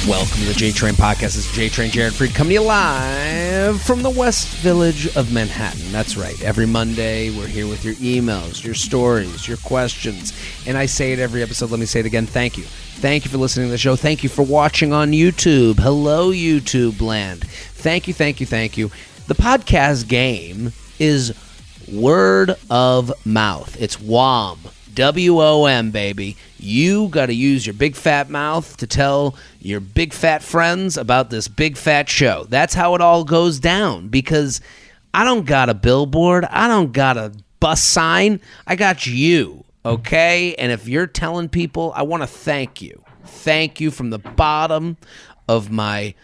Welcome to the JTrain podcast. This is JTrain Jared Freid coming to you live from the West Village of Manhattan. That's right. Every Monday, we're here with your emails, your stories, your questions. And I say it every episode. Let me say it again. Thank you. Thank you for listening to the show. Thank you for watching on YouTube. Hello, YouTube land. Thank you, thank you, thank you. The podcast game is word of mouth. It's WOM. WOM, baby. You got to use your big fat mouth to tell your big fat friends about this big fat show. That's how it all goes down, because I don't got a billboard. I don't got a bus sign. I got you, okay? And if you're telling people, I want to thank you. Thank you from the bottom of my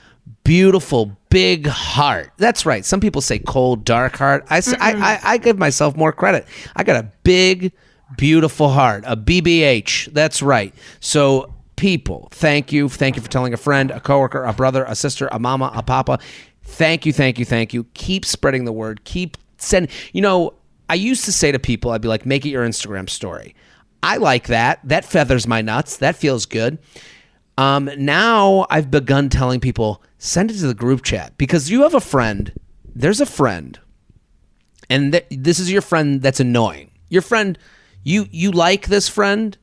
beautiful big heart. That's right. Some people say cold, dark heart. I give myself more credit. I got a big, beautiful heart, a BBH. That's right. So people, thank you. Thank you for telling a friend, a coworker, a brother, a sister, a mama, a papa. Thank you, thank you, thank you. Keep spreading the word. Keep sending. You know, I used to say to people, I'd be like, make it your Instagram story. I like that. That feathers my nuts. That feels good. Now I've begun telling people, send it to the group chat, because you have a friend. There's a friend, and this is your friend that's annoying. Your friend, you like this friend,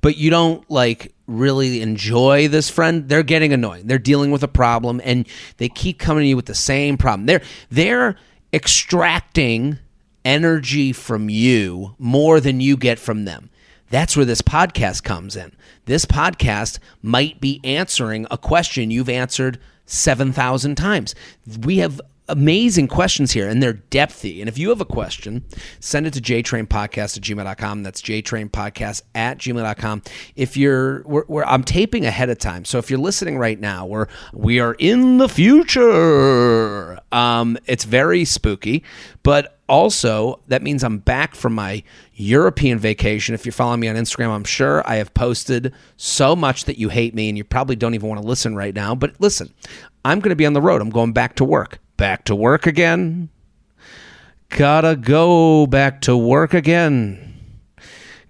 but you don't like really enjoy this friend. They're getting annoying. They're dealing with a problem, and they keep coming to you with the same problem. They're extracting energy from you more than you get from them. That's where this podcast comes in. This podcast might be answering a question you've answered 7,000 times. We have amazing questions here, and they're depthy. And if you have a question, send it to jtrainpodcast@gmail.com. That's jtrainpodcast@gmail.com. If I'm taping ahead of time, so if you're listening right now, we are in the future. It's very spooky, but also that means I'm back from my European vacation. If you're following me on Instagram, I'm sure I have posted so much that you hate me, and you probably don't even want to listen right now. But listen, I'm going to be on the road. I'm going back to work. Back to work again. Gotta go back to work again.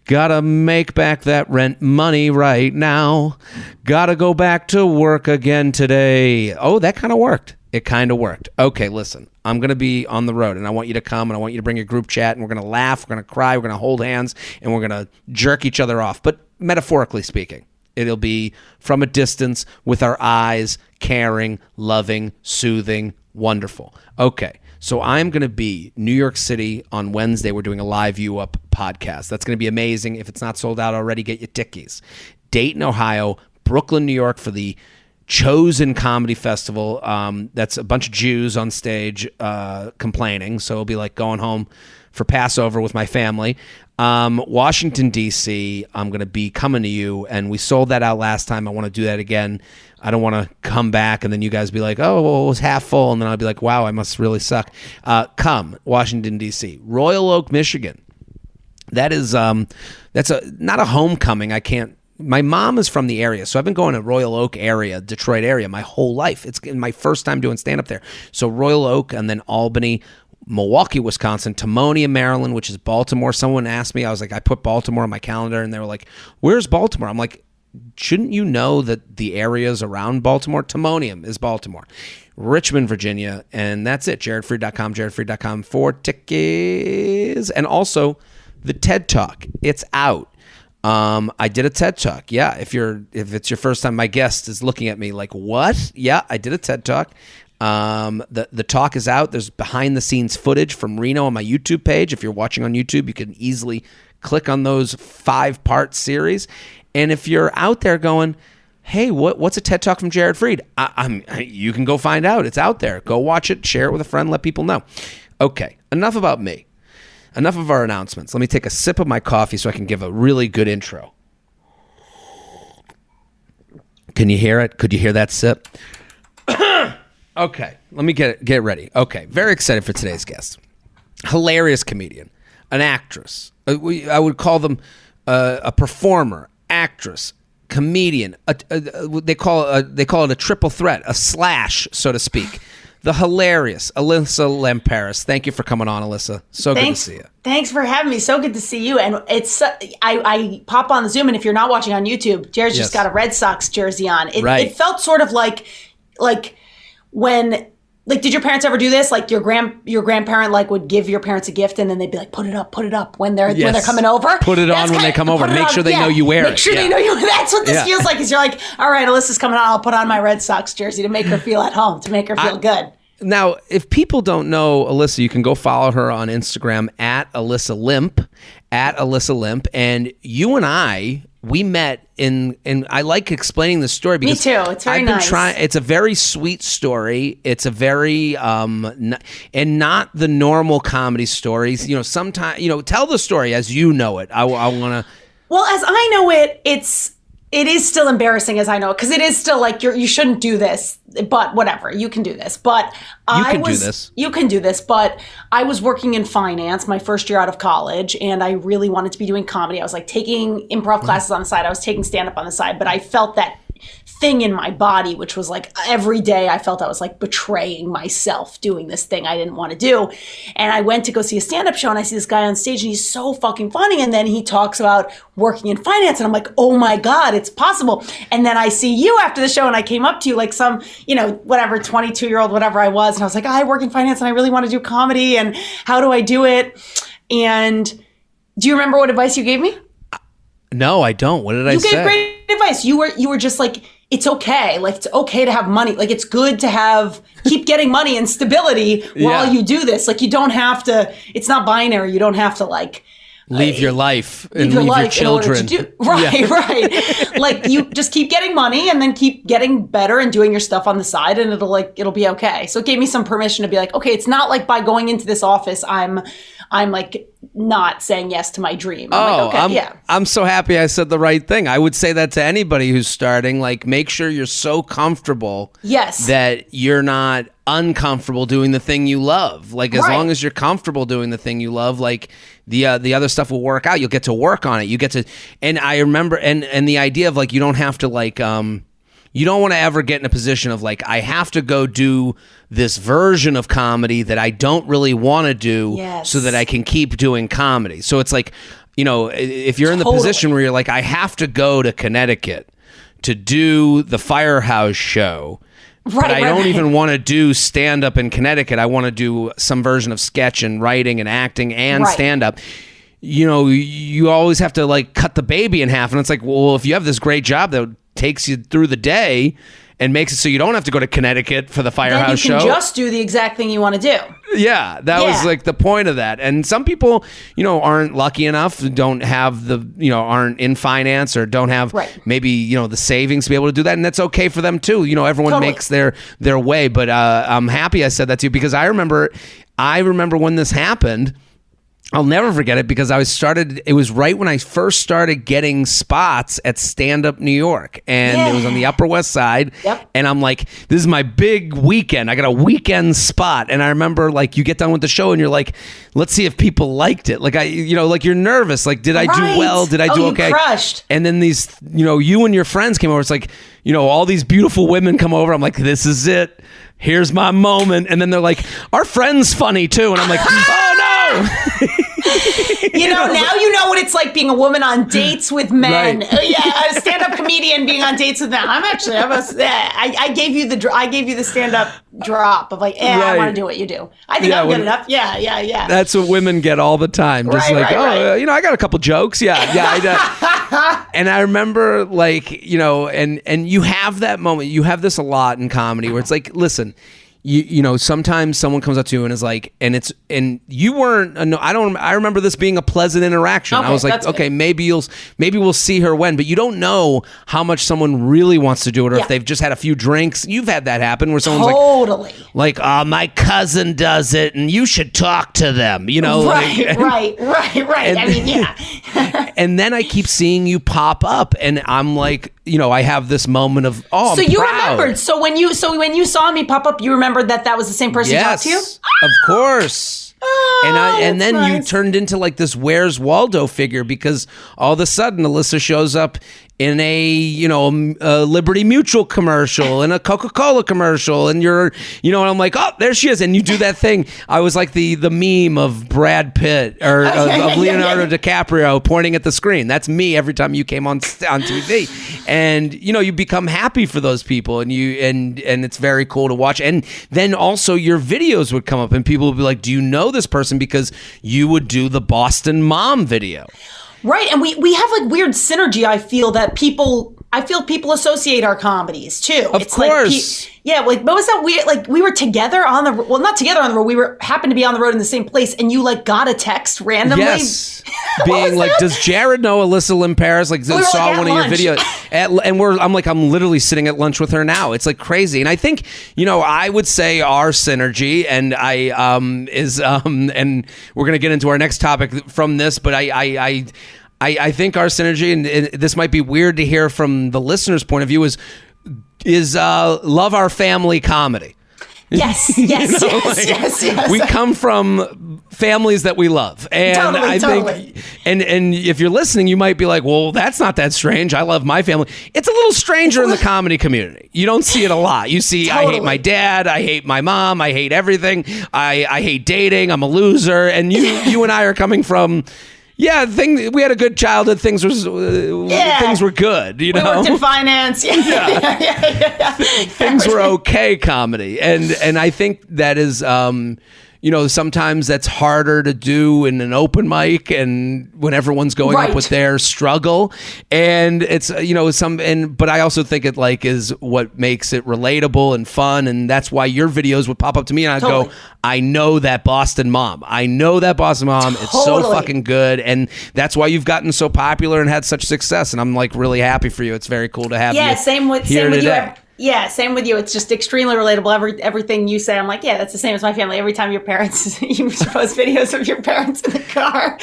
Gotta make back that rent money right now. Gotta go back to work again today. Oh, that kind of worked. It kind of worked. Okay, listen, I'm going to be on the road, and I want you to come, and I want you to bring your group chat, and we're going to laugh, we're going to cry, we're going to hold hands, and we're going to jerk each other off. But metaphorically speaking, it'll be from a distance with our eyes, caring, loving, soothing, wonderful. Okay, so I'm going to be New York City on Wednesday. We're doing a live You Up podcast. That's going to be amazing. If it's not sold out already, get your tickies. Dayton, Ohio, Brooklyn, New York for the Chosen Comedy Festival. That's a bunch of Jews on stage complaining, so it'll be like going home for Passover with my family. Washington, D.C., I'm going to be coming to you, and we sold that out last time. I want to do that again. I don't want to come back and then you guys be like, oh, well, it was half full, and then I'll be like, wow, I must really suck. Come, Washington, D.C. Royal Oak, Michigan. That is that's not a homecoming. My mom is from the area, so I've been going to Royal Oak area, Detroit area, my whole life. It's my first time doing stand-up there. So Royal Oak, and then Albany, Milwaukee, Wisconsin, Timonium, Maryland, which is Baltimore. Someone asked me, I was like, I put Baltimore on my calendar, and they were like, where's Baltimore? I'm like, shouldn't you know that the areas around Baltimore? Timonium is Baltimore. Richmond, Virginia, and that's it. JaredFreid.com, JaredFreid.com for tickets. And also, the TED Talk, it's out. I did a TED Talk. Yeah, if it's your first time, my guest is looking at me like, what? Yeah, I did a TED Talk. The talk is out. There's behind the scenes footage from Reno on my YouTube page. If you're watching on YouTube, you can easily click on those 5-part series. And if you're out there going, hey, what's a TED Talk from Jared Freid? You can go find out. It's out there. Go watch it, share it with a friend, let people know. Okay, enough about me. Enough of our announcements. Let me take a sip of my coffee so I can give a really good intro. Can you hear it? Could you hear that sip? Okay, let me get ready. Okay, very excited for today's guest. Hilarious comedian, an actress. I would call them a performer, actress, comedian. They call it a triple threat, a slash, so to speak. the hilarious Alyssa Limperis. Thank you for coming on, Alyssa. So good to see you. Thanks for having me. So good to see you. And it's I pop on the Zoom, and if you're not watching on YouTube, Jared's just got a Red Sox jersey on. It felt sort of like when. Like, did your parents ever do this? Like, your grandparent like would give your parents a gift, and then they'd be like, "Put it up when they're coming over. Put it on when they come over. Make sure they know you wear it. Make sure they know you. That's what this feels like. Is you're like, all right, Alyssa's coming on. I'll put on my Red Sox jersey to make her feel at home, to make her feel good." Now, if people don't know Alyssa, you can go follow her on Instagram at Alyssa Limp, and you and I. We met and I like explaining the story because me too. It's very nice. It's a very sweet story. It's a very and not the normal comedy stories. You know, sometimes tell the story as you know it. I want to. Well, as I know it, it is still embarrassing as I know it, because it is still like you shouldn't do this, but whatever, you can do this. But you can do this. But I was working in finance my first year out of college, and I really wanted to be doing comedy. I was like taking improv classes on the side. I was taking stand-up on the side, but I felt that thing in my body, which was like every day I felt I was like betraying myself doing this thing I didn't want to do. And I went to go see a stand-up show, and I see this guy on stage, and he's so fucking funny. And then he talks about working in finance, and I'm like, oh my God, it's possible. And then I see you after the show, and I came up to you like some, 22-year-old, whatever I was. And I was like, I work in finance and I really want to do comedy, and how do I do it? And do you remember what advice you gave me? No, I don't. What did I say? You gave great advice. You were just like, it's okay. Like, it's okay to have money. Like, it's good to keep getting money and stability while you do this. Like, you don't have to, it's not binary. You don't have to leave your life and leave your children. Right. Like, you just keep getting money and then keep getting better and doing your stuff on the side, and it'll be okay. So it gave me some permission to be like, okay, it's not like by going into this office, I'm like not saying yes to my dream. I'm so happy I said the right thing. I would say that to anybody who's starting. Like, make sure you're so comfortable that you're not uncomfortable doing the thing you love. Like, as long as you're comfortable doing the thing you love, like the other stuff will work out. You'll get to work on it. You get to, and I remember, and the idea of like, you don't have to like, you don't want to ever get in a position of like, I have to go do this version of comedy that I don't really want to do so that I can keep doing comedy. So it's like, if you're in the position where you're like, I have to go to Connecticut to do the Firehouse show, but I don't even want to do stand-up in Connecticut. I want to do some version of sketch and writing and acting and stand-up. You always have to like cut the baby in half. And it's like, well, if you have this great job that takes you through the day and makes it so you don't have to go to Connecticut for the Firehouse show. Then you can just do the exact thing you want to do. Yeah, that was like the point of that. And some people, aren't lucky enough, don't have the, aren't in finance or don't have maybe, the savings to be able to do that. And that's okay for them too. Everyone makes their way. But I'm happy I said that to you, because I remember when this happened. I'll never forget it, because it was right when I first started getting spots at Stand Up New York, and it was on the Upper West Side. Yep. And I'm like, this is my big weekend. I got a weekend spot. And I remember like you get done with the show and you're like, let's see if people liked it. Like like you're nervous. Like, did I do well? Did I do okay? You crushed. And then these, you and your friends came over. It's like, all these beautiful women come over. I'm like, this is it. Here's my moment. And then they're like, our friend's funny too. And I'm like, oh no. Now you know what it's like being a woman on dates with men. A stand-up comedian being on dates with men. I gave you the stand-up drop of like, I want to do what you do. I think I'm good enough. Yeah. That's what women get all the time. Just I got a couple jokes. And I remember like, and you have that moment. You have this a lot in comedy where it's like, listen, sometimes someone comes up to you and is like, and you weren't. I remember this being a pleasant interaction. I was like, okay, maybe we'll see her when, but you don't know how much someone really wants to do it, or if they've just had a few drinks. You've had that happen where someone's like, my cousin does it, and you should talk to them. Right. And then I keep seeing you pop up, and I'm like, I have this moment of, I'm so you proud. Remembered. So when you saw me pop up, you remembered that was the same person who talked to you? Of course. And then you turned into like this Where's Waldo figure, because all of a sudden Alyssa shows up in a Liberty Mutual commercial and a Coca-Cola commercial, and and I'm like, oh, there she is, and you do that thing. I was like the meme of Brad Pitt or of Leonardo DiCaprio pointing at the screen. That's me every time you came on TV, and you become happy for those people, and it's very cool to watch. And then also your videos would come up, and people would be like, do you know this person? Because you would do the Boston Mom video. Right. And we have like weird synergy. I feel people associate our comedies too. Of course. But was that weird? Like we were together not together on the road. We happened to be on the road in the same place, and you like got a text randomly. Yes. Being like, does Jared know Alyssa Limperis? Like saw one of your videos. I'm literally sitting at lunch with her now. It's like crazy. And I think, I would say our synergy and and we're going to get into our next topic from this, but I think our synergy, and this might be weird to hear from the listener's point of view, is love our family comedy. Yes. We come from families that we love, and I think, and if you're listening, you might be like, "Well, that's not that strange. I love my family." It's a little stranger in the comedy community. You don't see it a lot. You see, I hate my dad, I hate my mom, I hate everything. I hate dating. I'm a loser, and you and I are coming from. Yeah, we had a good childhood. Things were good. We worked in finance. Things were okay. Comedy, and I think that is. Sometimes that's harder to do in an open mic and when everyone's going up with their struggle, and it's but I also think it is what makes it relatable and fun, and that's why your videos would pop up to me and I'd go, I know that Boston Mom. It's so fucking good, and that's why you've gotten so popular and had such success, and I'm like really happy for you. It's very cool to have you same with today. you. Yeah, same with you. It's just extremely relatable. Everything you say, I'm like, yeah, that's the same as my family. Every time you post videos of your parents in the car.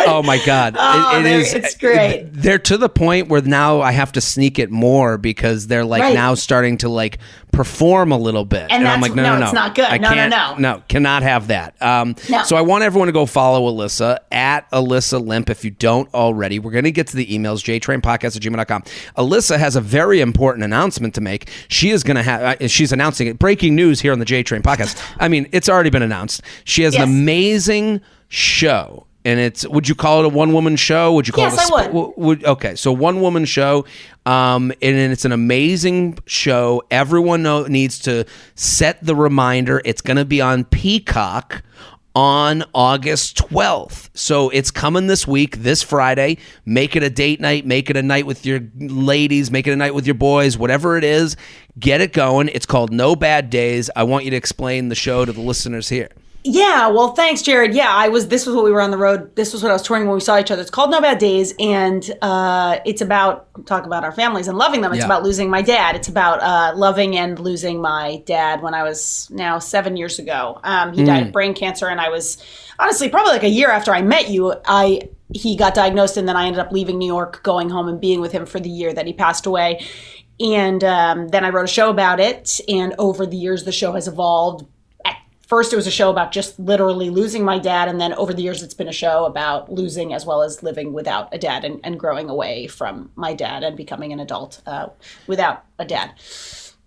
Oh my God. It's great. They're to the point where now I have to sneak it more because they're now starting to perform a little bit. And I'm like, no, it's not good. No, cannot have that. No. So I want everyone to go follow Alyssa at Alyssa Limp if you don't already. We're going to get to the emails, jtrainpodcast@gmail.com. Alyssa has a very important announcement to make. She is going to have, she's announcing it. Breaking news here on the JTrain podcast. I mean, it's already been announced. She has an amazing show. And would you call it a one-woman show? Would you call it I would. Okay, so one-woman show, and it's an amazing show. Everyone needs to set the reminder. It's going to be on Peacock on August 12th. So it's coming this week, this Friday. Make it a date night. Make it a night with your ladies. Make it a night with your boys. Whatever it is, get it going. It's called No Bad Days. I want you to explain the show to the listeners here. Yeah, well, thanks, Jared. Yeah, this was what we were on the road. This was what I was touring when we saw each other. It's called No Bad Days, and it's about, talk about our families and loving them. It's about losing my dad. It's about loving and losing my dad when I was now 7 years ago. He died of brain cancer, and I was, honestly, probably a year after I met you, he got diagnosed, and then I ended up leaving New York, going home and being with him for the year that he passed away. And then I wrote a show about it, and over the years, the show has evolved. First, it was a show about just literally losing my dad. And then over the years, it's been a show about losing as well as living without a dad and growing away from my dad and becoming an adult without a dad.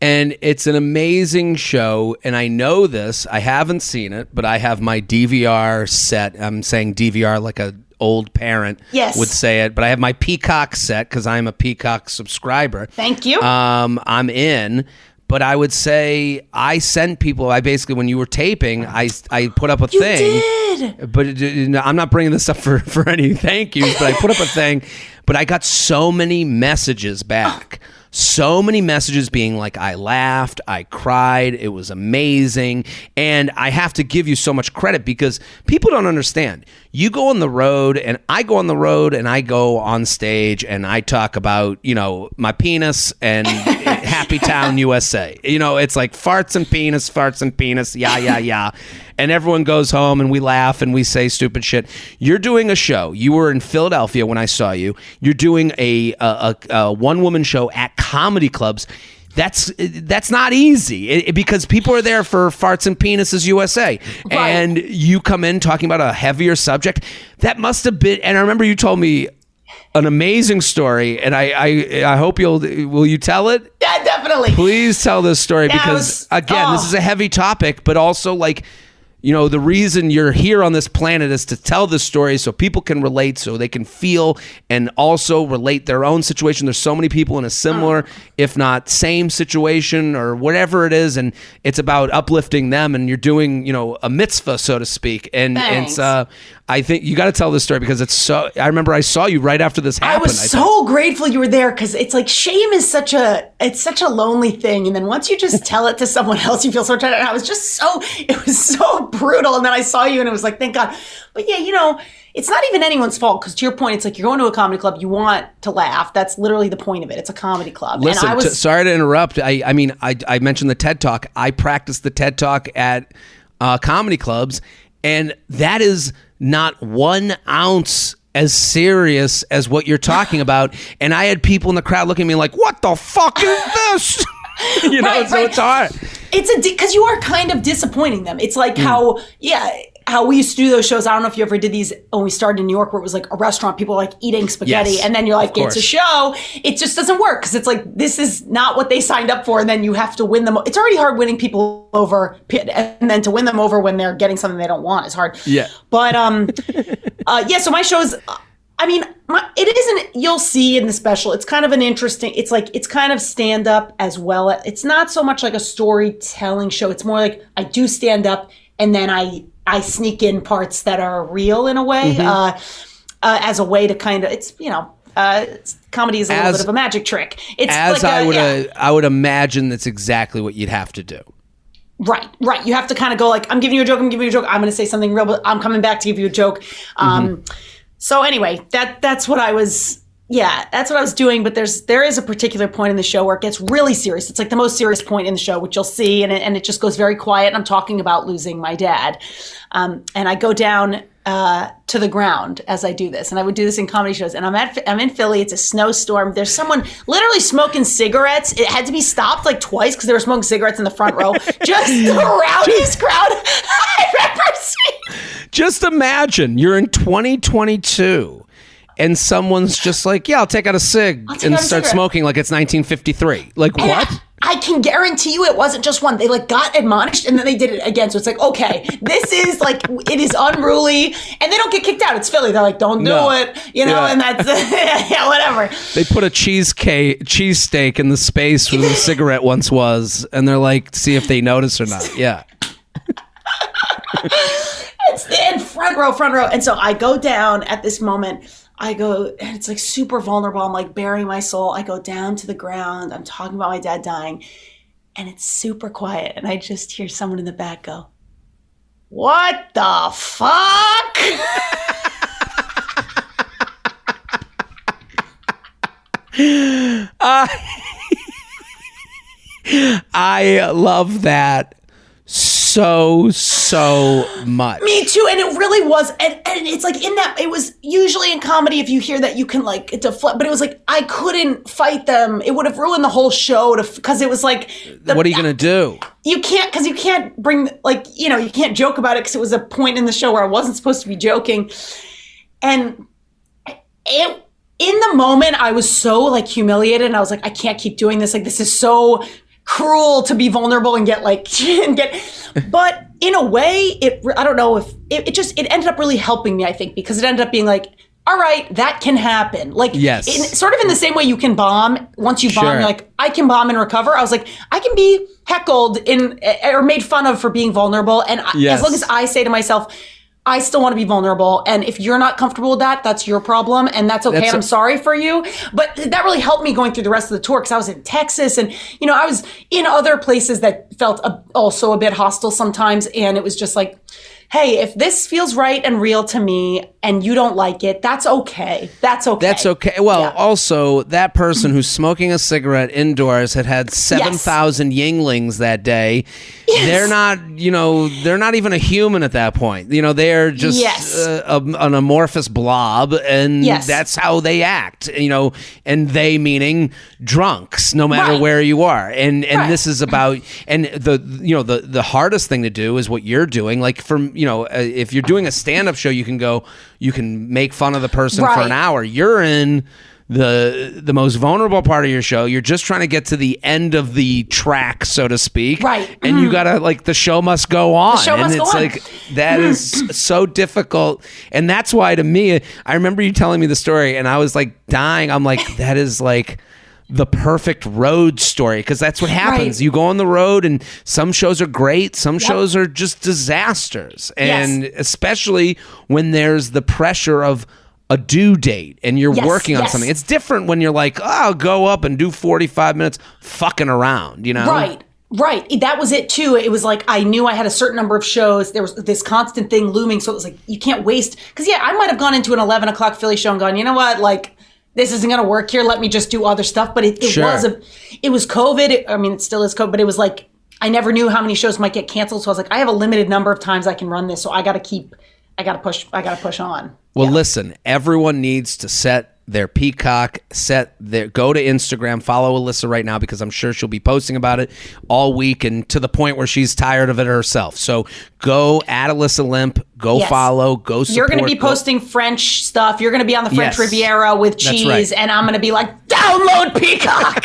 And it's an amazing show. And I know this. I haven't seen it, but I have my DVR set. I'm saying DVR like a old parent would say it. But I have my Peacock set because I'm a Peacock subscriber. Thank you. I'm in. But I would say I sent people. I basically, when you were taping, I put up a thing. You did. But I'm not bringing this up for any thank yous. But I put up a thing. But I got so many messages back. So many messages being like, I laughed, I cried, it was amazing. And I have to give you so much credit because people don't understand. You go on the road and I go on the road and I go on stage and I talk about, my penis and Happy Town, USA. It's like farts and penis, yeah. And everyone goes home and we laugh and we say stupid shit. You're doing a show. You were in Philadelphia when I saw you. You're doing a one-woman show at comedy clubs. That's not easy because people are there for Farts and Penises USA. Right. And you come in talking about a heavier subject. That must have been, and I remember you told me, an amazing story, and I hope will you tell it? Yeah, definitely. Please tell this story because this is a heavy topic, but also like, you know, the reason you're here on this planet is to tell this story so people can relate, so they can feel and also relate their own situation. There's so many people in a similar, if not same situation or whatever it is, and it's about uplifting them, and you're doing, you know, a mitzvah, so to speak. And Thanks. it's I think you got to tell this story because it's so. I remember I saw you right after this happened. I was so grateful you were there because it's like shame is such a lonely thing, and then once you just tell it to someone else, you feel so tired. And I was just it was so brutal. And then I saw you, and it was like, thank God. But yeah, you know, it's not even anyone's fault because to your point, it's like you're going to a comedy club, you want to laugh. That's literally the point of it. It's a comedy club. Listen, and sorry to interrupt. I mean, I mentioned the TED Talk. I practiced the TED Talk at comedy clubs, and that is not 1 ounce as serious as what you're talking about. And I had people in the crowd looking at me like, what the fuck is this? You know, right. It's hard. It's because you are kind of disappointing them. It's like how we used to do those shows. I don't know if you ever did these when we started in New York, where it was like a restaurant, people were like eating spaghetti, and then you're like, it's a show. It just doesn't work because it's like, this is not what they signed up for, and then you have to win them. It's already hard winning people over, and then to win them over when they're getting something they don't want is hard. Yeah. But so my shows, I mean, it isn't, you'll see in the special, it's kind of an interesting, it's like, it's kind of stand up as well. It's not so much like a storytelling show. It's more like I do stand up, and then I sneak in parts that are real in a way, as a way to kind of, it's, you know, comedy is a little bit of a magic trick. It's I would imagine that's exactly what you'd have to do. Right. You have to kind of go like, I'm giving you a joke. I'm going to say something real, but I'm coming back to give you a joke. So anyway, that's what I was. Yeah, that's what I was doing. But there is a particular point in the show where it gets really serious. It's like the most serious point in the show, which you'll see, and it just goes very quiet. And I'm talking about losing my dad, and I go down to the ground as I do this. And I would do this in comedy shows. And I'm in Philly. It's a snowstorm. There's someone literally smoking cigarettes. It had to be stopped like twice because they were smoking cigarettes in the front row. Just the rowdiest crowd I've ever seen. Just imagine you're in 2022. And someone's just like, yeah, I'll take out a cig and start smoking like it's 1953. Like, and what? I can guarantee you it wasn't just one. They like got admonished and then they did it again. So it's like, okay, this is like, it is unruly. And they don't get kicked out. It's Philly. They're like, don't do it. You know, and that's, whatever. They put a cheesesteak in the space where the cigarette once was. And they're like, see if they notice or not. Yeah. It's in front row. And so I go down at this moment. I go, and it's like super vulnerable. I'm like bearing my soul. I go down to the ground. I'm talking about my dad dying, and it's super quiet. And I just hear someone in the back go, "What the fuck?" I love that so much. Me too. And it really was, and it's like in that, it was usually in comedy, if you hear that, you can like deflect, but it was like I couldn't fight them. It would have ruined the whole show because it was like, what are you gonna do? You can't, because you can't bring, like, you know, you can't joke about it because it was a point in the show where I wasn't supposed to be joking. And in the moment I was so like humiliated, and I was like, I can't keep doing this. Like, this is so cruel to be vulnerable and but in a way, I don't know if it ended up really helping me, I think, because it ended up being like, all right, that can happen. Like, yes. Sort of in the same way you can bomb. Once you bomb, you're like, I can bomb and recover. I was like, I can be heckled or made fun of for being vulnerable. And as long as I say to myself, I still want to be vulnerable. And if you're not comfortable with that, that's your problem. And that's okay. I'm sorry for you. But that really helped me going through the rest of the tour, because I was in Texas and, you know, I was in other places that felt also a bit hostile sometimes. And it was just like, hey, if this feels right and real to me and you don't like it, that's okay. That's okay. Well, also, that person who's smoking a cigarette indoors had 7,000 Yinglings that day. Yes. They're not even a human at that point. You know, they're just an amorphous blob, and that's how they act, you know, and they meaning drunks, no matter where you are. And this is about, and the hardest thing to do is what you're doing. Like, from if you're doing a stand-up show, you can make fun of the person for an hour. You're in the most vulnerable part of your show. You're just trying to get to the end of the track, so to speak. Right. And you gotta, like, the show must go on. The show must go on. Like, that is so difficult. And that's why, to me, I remember you telling me the story and I was like dying. I'm like, that is like the perfect road story, because that's what happens. Right. You go on the road and some shows are great, some shows are just disasters. And especially when there's the pressure of a due date and you're working on something. It's different when you're like, I'll go up and do 45 minutes fucking around, Right. That was it too. It was like, I knew I had a certain number of shows. There was this constant thing looming. So it was like, you can't waste. Because I might have gone into an 11 o'clock Philly show and gone, you know what? Like, this isn't going to work here. Let me just do other stuff. But it was COVID. It still is COVID, but it was like, I never knew how many shows might get canceled. So I was like, I have a limited number of times I can run this. So I got to push on. Well, listen, everyone needs to set their peacock, go to Instagram, follow Alyssa right now, because I'm sure she'll be posting about it all week and to the point where she's tired of it herself. So go at Alyssa Limp, follow, go support. You're going to be posting French stuff. You're going to be on the French Riviera with cheese, and I'm going to be like, download Peacock.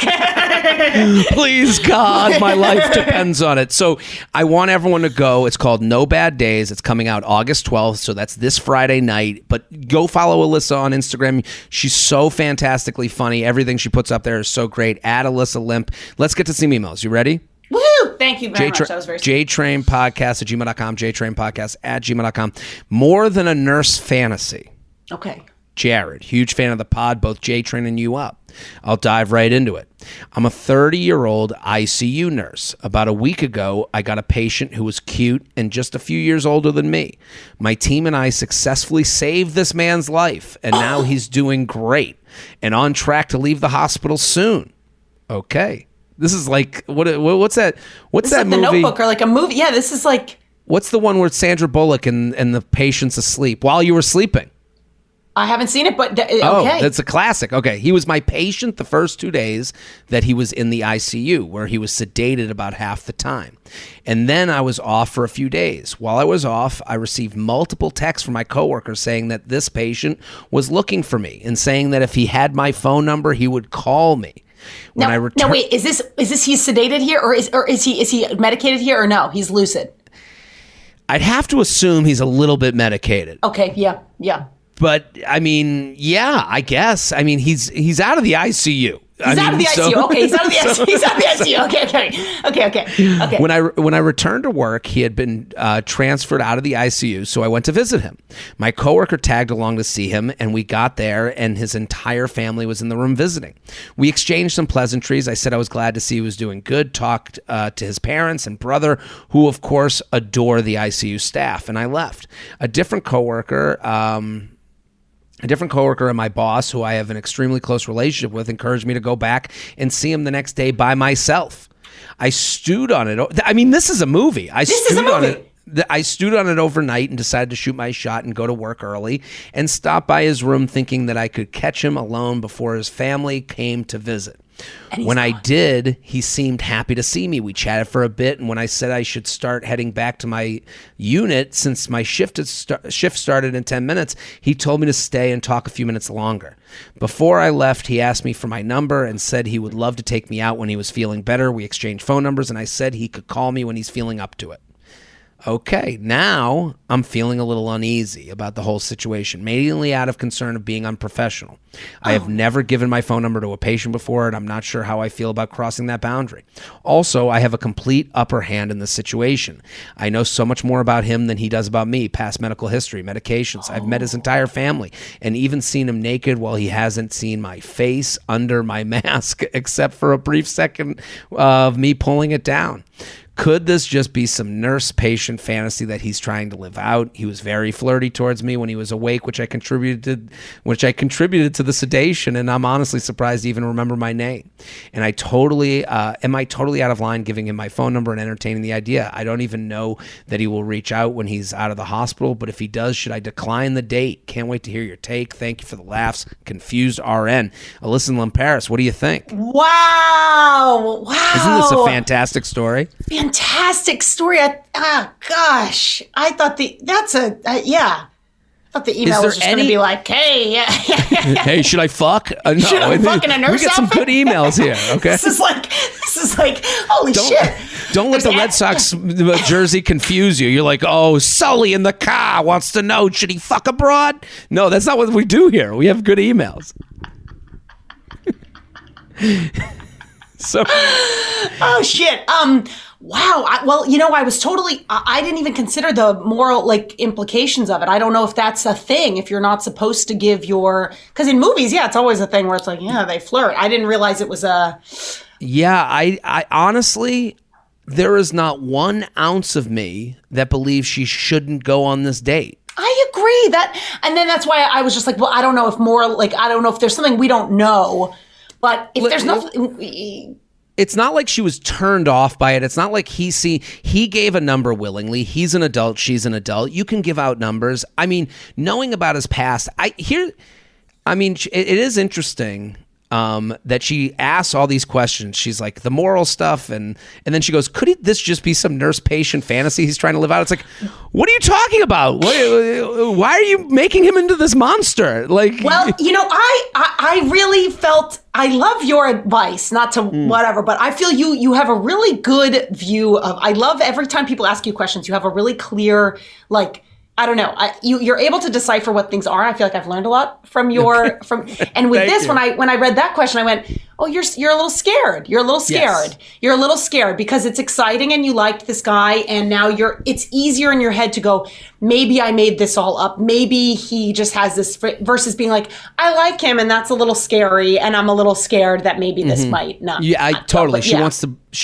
Please, God, my life depends on it. So I want everyone to go. It's called No Bad Days. It's coming out August 12th, so that's this Friday night. But go follow Alyssa on Instagram. She's so fantastically funny. Everything she puts up there is so great. At Alyssa Limp. Let's get to some emails. You ready? Woo! Thank you very much. That was very sweet. JTrain podcast at gmail.com. JTrain podcast at gmail.com. More Than a Nurse Fantasy. Okay. Jared, huge fan of the pod, both JTrain and you up. I'll dive right into it. I'm a 30-year-old ICU nurse. About a week ago, I got a patient who was cute and just a few years older than me. My team and I successfully saved this man's life, and now he's doing great and on track to leave the hospital soon. Okay. This is like, what's that? What's that movie? The Notebook, or like a movie. Yeah, this is like... What's the one where Sandra Bullock and the patient's asleep while you were sleeping? I haven't seen it, but okay. Oh, that's a classic. Okay. He was my patient the first 2 days that he was in the ICU, where he was sedated about half the time. And then I was off for a few days. While I was off, I received multiple texts from my coworkers saying that this patient was looking for me and saying that if he had my phone number, he would call me. Now, wait, is this he's sedated here, or is he medicated here, or no? He's lucid. I'd have to assume he's a little bit medicated. Okay, yeah. But I mean, yeah, I guess. I mean, he's out of the ICU. He's out of the ICU. Okay, he's out of the ICU. He's out of the ICU. Okay. When I returned to work, he had been transferred out of the ICU, so I went to visit him. My coworker tagged along to see him, and we got there, and his entire family was in the room visiting. We exchanged some pleasantries. I said I was glad to see he was doing good, talked to his parents and brother, who, of course, adore the ICU staff, and I left. A different coworker and my boss, who I have an extremely close relationship with, encouraged me to go back and see him the next day by myself. I stewed on it. I mean, this is a movie. I stewed on it overnight and decided to shoot my shot and go to work early and stop by his room thinking that I could catch him alone before his family came to visit. When I did, he seemed happy to see me. We chatted for a bit, and when I said I should start heading back to my unit since my shift started in 10 minutes, he told me to stay and talk a few minutes longer. Before I left, he asked me for my number and said he would love to take me out when he was feeling better. We exchanged phone numbers, and I said he could call me when he's feeling up to it. Okay, now I'm feeling a little uneasy about the whole situation, mainly out of concern of being unprofessional. I have never given my phone number to a patient before, and I'm not sure how I feel about crossing that boundary. Also, I have a complete upper hand in this situation. I know so much more about him than he does about me, past medical history, medications. I've met his entire family and even seen him naked while he hasn't seen my face under my mask, except for a brief second of me pulling it down. Could this just be some nurse-patient fantasy that he's trying to live out? He was very flirty towards me when he was awake, which I contributed to the sedation, and I'm honestly surprised to even remember my name. And am I totally out of line giving him my phone number and entertaining the idea? I don't even know that he will reach out when he's out of the hospital, but if he does, should I decline the date? Can't wait to hear your take. Thank you for the laughs. Confused RN. Alyssa Limperis, what do you think? Wow. Isn't this a fantastic story? fantastic story. Gosh, I thought the email was just going to be like, hey, hey, should I fuck? No, should I fuck in a nurse we get some good emails here. Okay, this is like, holy shit! Don't let the Red Sox jersey confuse you. You're like, oh, Sully in the car wants to know, should he fuck abroad? No, that's not what we do here. We have good emails. So, oh shit. Wow. I was totally, I didn't even consider the moral implications of it. I don't know if that's a thing, if you're not supposed to give because in movies, it's always a thing where it's like, they flirt. I didn't realize it was a. Yeah. I honestly, there is not 1 ounce of me that believes she shouldn't go on this date. I agree and then that's why I was just like, well, I don't know if I don't know if there's something we don't know, but if there's nothing. It's not like she was turned off by it. It's not like he gave a number willingly. He's an adult. She's an adult. You can give out numbers. I mean, knowing about his past, it is interesting that she asks all these questions. She's like, the moral stuff, and then she goes, could this just be some nurse-patient fantasy he's trying to live out? It's like, what are you talking about? Why are you making him into this monster? Like, well, I really felt, I love your advice, not to whatever, but I feel you have a really good view of, I love every time people ask you questions, you have a really clear, I don't know. You're able to decipher what things are. I feel like I've learned a lot from and with this, when I read that question, I went, oh, you're a little scared. You're a little scared. Yes. You're a little scared because it's exciting and you liked this guy, and now it's easier in your head to go, maybe I made this all up. Maybe he just has this, versus being like, I like him and that's a little scary, and I'm a little scared that maybe this might not. Yeah, totally. She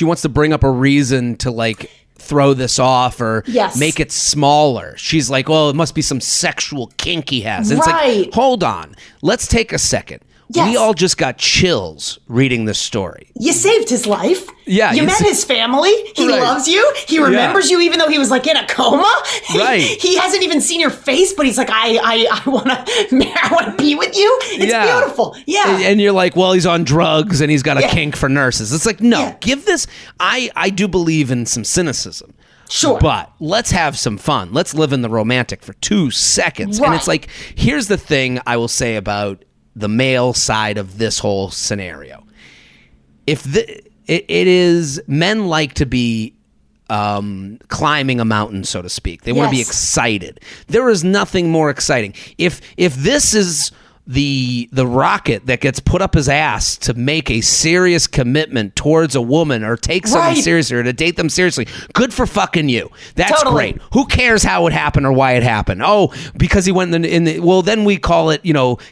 wants to bring up a reason to throw this off or make it smaller. She's like, well, it must be some sexual kink he has. And it's like, hold on. Let's take a second. Yes. We all just got chills reading this story. You saved his life. Yeah. You met his family. He loves you. He remembers you even though he was in a coma. Right. He hasn't even seen your face, but he's like, I want to be with you. It's beautiful. Yeah. And you're like, well, he's on drugs and he's got a kink for nurses. It's like, no, give this. I do believe in some cynicism. Sure. But let's have some fun. Let's live in the romantic for 2 seconds. Right. And it's like, here's the thing I will say about the male side of this whole scenario. It is, men like to be climbing a mountain, so to speak. They want to be excited. There is nothing more exciting. If this is the rocket that gets put up his ass to make a serious commitment towards a woman or take someone seriously or to date them seriously, good for fucking you. That's great. Who cares how it happened or why it happened? Oh, because he went in the well, then we call it,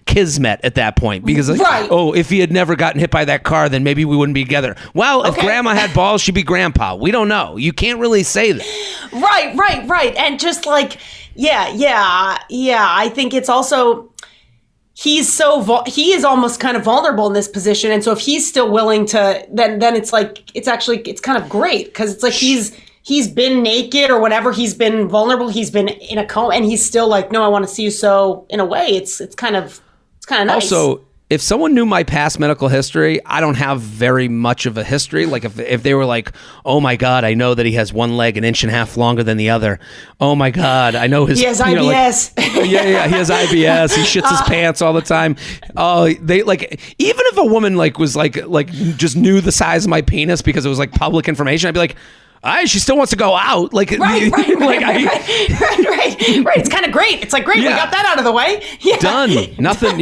kismet at that point. Because if he had never gotten hit by that car, then maybe we wouldn't be together. Well, if grandma had balls, she'd be grandpa. We don't know. You can't really say that. Right. And just I think it's also, he is almost kind of vulnerable in this position. And so if he's still willing to, then it's like, it's kind of great. Because it's like he's been naked or whatever. He's been vulnerable. He's been in a coma and he's still like, no, I want to see you. So in a way, it's kind of nice. Also, if someone knew my past medical history, I don't have very much of a history. Like if they were like, oh my God, I know that he has one leg 1.5 inches longer than the other. Oh my God, I know his. He has IBS. He has IBS. He shits his pants all the time. Oh, they even if a woman was just knew the size of my penis because it was public information, I'd be like, she still wants to go out. Right. It's kind of great. It's great. We got that out of the way. Yeah. Done. Nothing,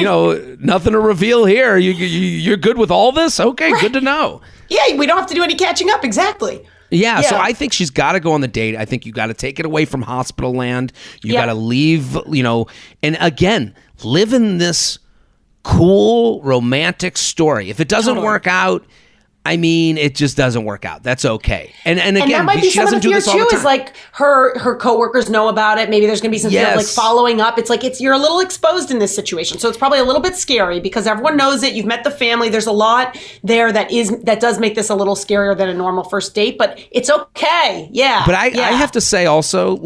nothing to reveal here. You're good with all this? Okay, good to know. Yeah, we don't have to do any catching up. Exactly. Yeah, so I think she's got to go on the date. I think you got to take it away from hospital land. You got to leave, and again, live in this cool, romantic story. If it doesn't work out, it just doesn't work out. That's okay. And again, that might be she doesn't do this all the time. Is her coworkers know about it. Maybe there's going to be some sort of following up. It's you're a little exposed in this situation, so it's probably a little bit scary because everyone knows it. You've met the family. There's a lot there that does make this a little scarier than a normal first date, but it's okay. Yeah. But I have to say also,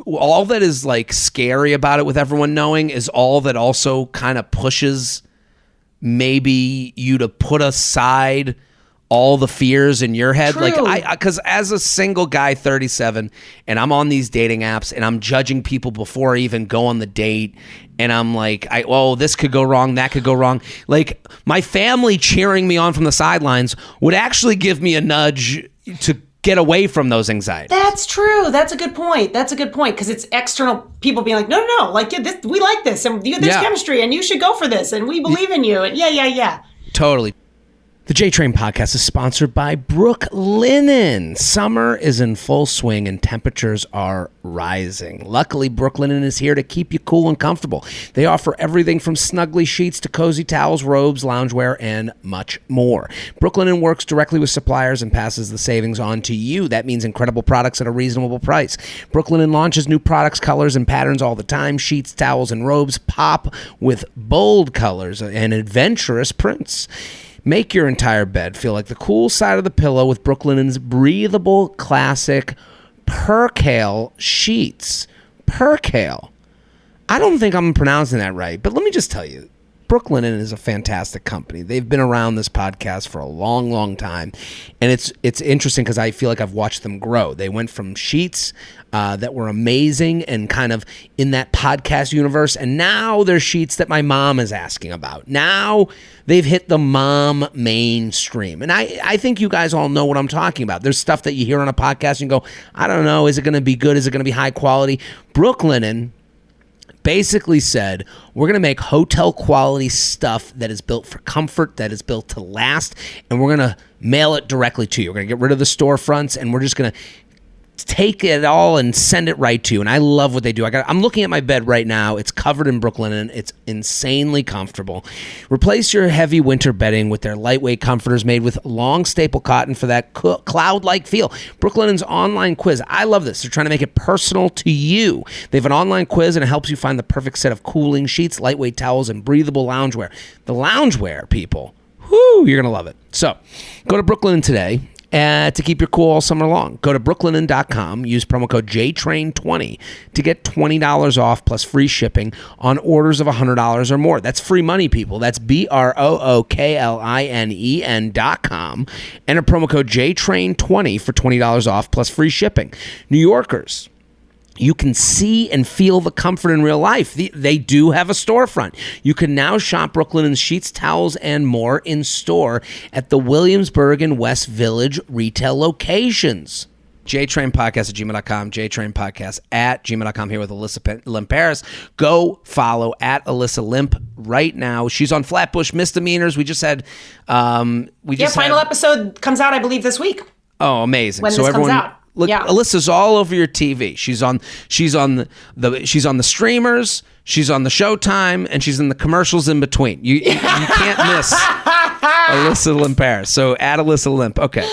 all that is scary about it with everyone knowing is all that also kind of pushes maybe you to put aside all the fears in your head. True. Like, because as a single guy, 37, and I'm on these dating apps and I'm judging people before I even go on the date. And I'm like, this could go wrong, that could go wrong. Like, my family cheering me on from the sidelines would actually give me a nudge to get away from those anxieties. That's true. That's a good point. Because it's external people being like, no, like, we like this, and there's chemistry, and you should go for this, and we believe in you, and yeah. Totally. The JTrain podcast is sponsored by Brooklinen. Summer is in full swing and temperatures are rising. Luckily, Brooklinen is here to keep you cool and comfortable. They offer everything from snuggly sheets to cozy towels, robes, loungewear, and much more. Brooklinen works directly with suppliers and passes the savings on to you. That means incredible products at a reasonable price. Brooklinen launches new products, colors, and patterns all the time. Sheets, towels, and robes pop with bold colors and adventurous prints. Make your entire bed feel like the cool side of the pillow with Brooklinen's breathable classic percale sheets. Percale. I don't think I'm pronouncing that right, but let me just tell you, Brooklinen is a fantastic company. They've been around this podcast for a long, long time, and it's interesting because I feel like I've watched them grow. They went from sheets that were amazing and kind of in that podcast universe, and now they're sheets that my mom is asking about. Now they've hit the mom mainstream, and I think you guys all know what I'm talking about. There's stuff that you hear on a podcast and you go, I don't know, is it going to be good? Is it going to be high quality? Brooklinen basically said, we're going to make hotel quality stuff that is built for comfort, that is built to last, and we're going to mail it directly to you. We're going to get rid of the storefronts, and we're just going to take it all and send it right to you. And I love what they do. I'm looking at my bed right now. It's covered in Brooklinen. It's insanely comfortable. Replace your heavy winter bedding with their lightweight comforters made with long staple cotton for that cloud-like feel. Brooklinen's online quiz. I love this. They're trying to make it personal to you. They have an online quiz, and it helps you find the perfect set of cooling sheets, lightweight towels, and breathable loungewear. The loungewear, people. Whoo, you're going to love it. So go to Brooklinen today. To keep your cool all summer long. Go to brooklinen.com, use promo code JTrain20 to get $20 off plus free shipping on orders of $100 or more. That's free money, people. That's BROOKLINEN.com. Enter promo code JTrain20 for $20 off plus free shipping. New Yorkers, you can see and feel the comfort in real life. They do have a storefront. You can now shop Brooklinen's sheets, towels, and more in store at the Williamsburg and West Village retail locations. JTrainPodcast@gmail.com, JTrainPodcast@gmail.com, here with Alyssa Limperis. Go follow at Alyssa Limp right now. She's on Flatbush Misdemeanors. We just had... final episode comes out, I believe, this week. Oh, amazing. When this comes out. Look, yeah. Alyssa's all over your TV. She's on the streamers, she's on the Showtime, and she's in the commercials in between. You can't miss Alyssa Limperis. So add Alyssa Limp. Okay.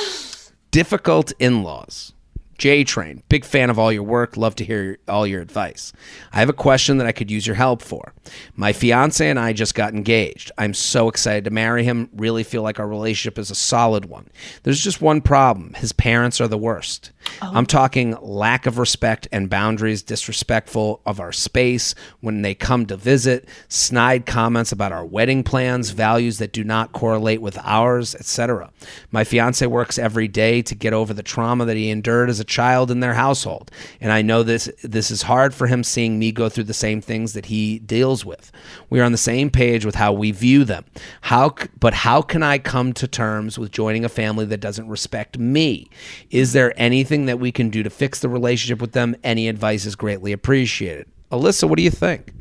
Difficult in-laws. JTrain, big fan of all your work. Love to hear all your advice. I have a question that I could use your help for. My fiance and I just got engaged. I'm so excited to marry him. Really feel like our relationship is a solid one. There's just one problem. His parents are the worst. Oh. I'm talking lack of respect and boundaries, disrespectful of our space when they come to visit, snide comments about our wedding plans, values that do not correlate with ours, etc. My fiance works every day to get over the trauma that he endured as a child in their household, and I know this is hard for him seeing me go through the same things that he deals with. We are on the same page with how we view them. How can I come to terms with joining a family that doesn't respect me? Is there anything that we can do to fix the relationship with them? Any advice is greatly appreciated. Alyssa, what do you think?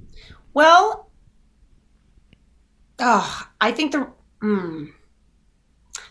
Well, I think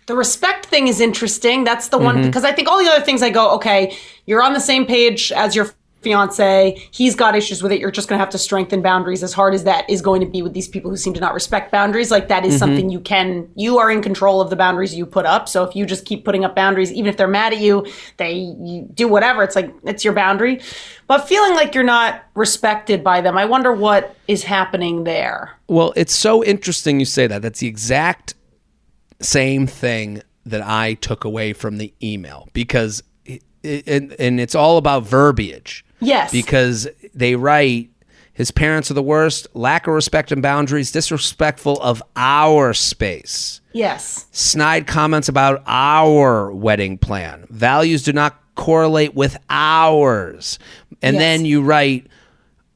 the respect thing is interesting. That's the one, because I think all the other things I go, okay, you're on the same page as your fiance. He's got issues with it. You're just going to have to strengthen boundaries, as hard as that is going to be with these people who seem to not respect boundaries. Like, that is something you are in control of the boundaries you put up. So if you just keep putting up boundaries, even if they're mad at you, you do whatever. It's like, it's your boundary. But feeling like you're not respected by them, I wonder what is happening there. Well, it's so interesting you say that. That's the exact same thing that I took away from the email, because it's all about verbiage. Yes. Because they write, his parents are the worst, lack of respect and boundaries, disrespectful of our space. Yes. Snide comments about our wedding plan. Values do not correlate with ours. And then you write,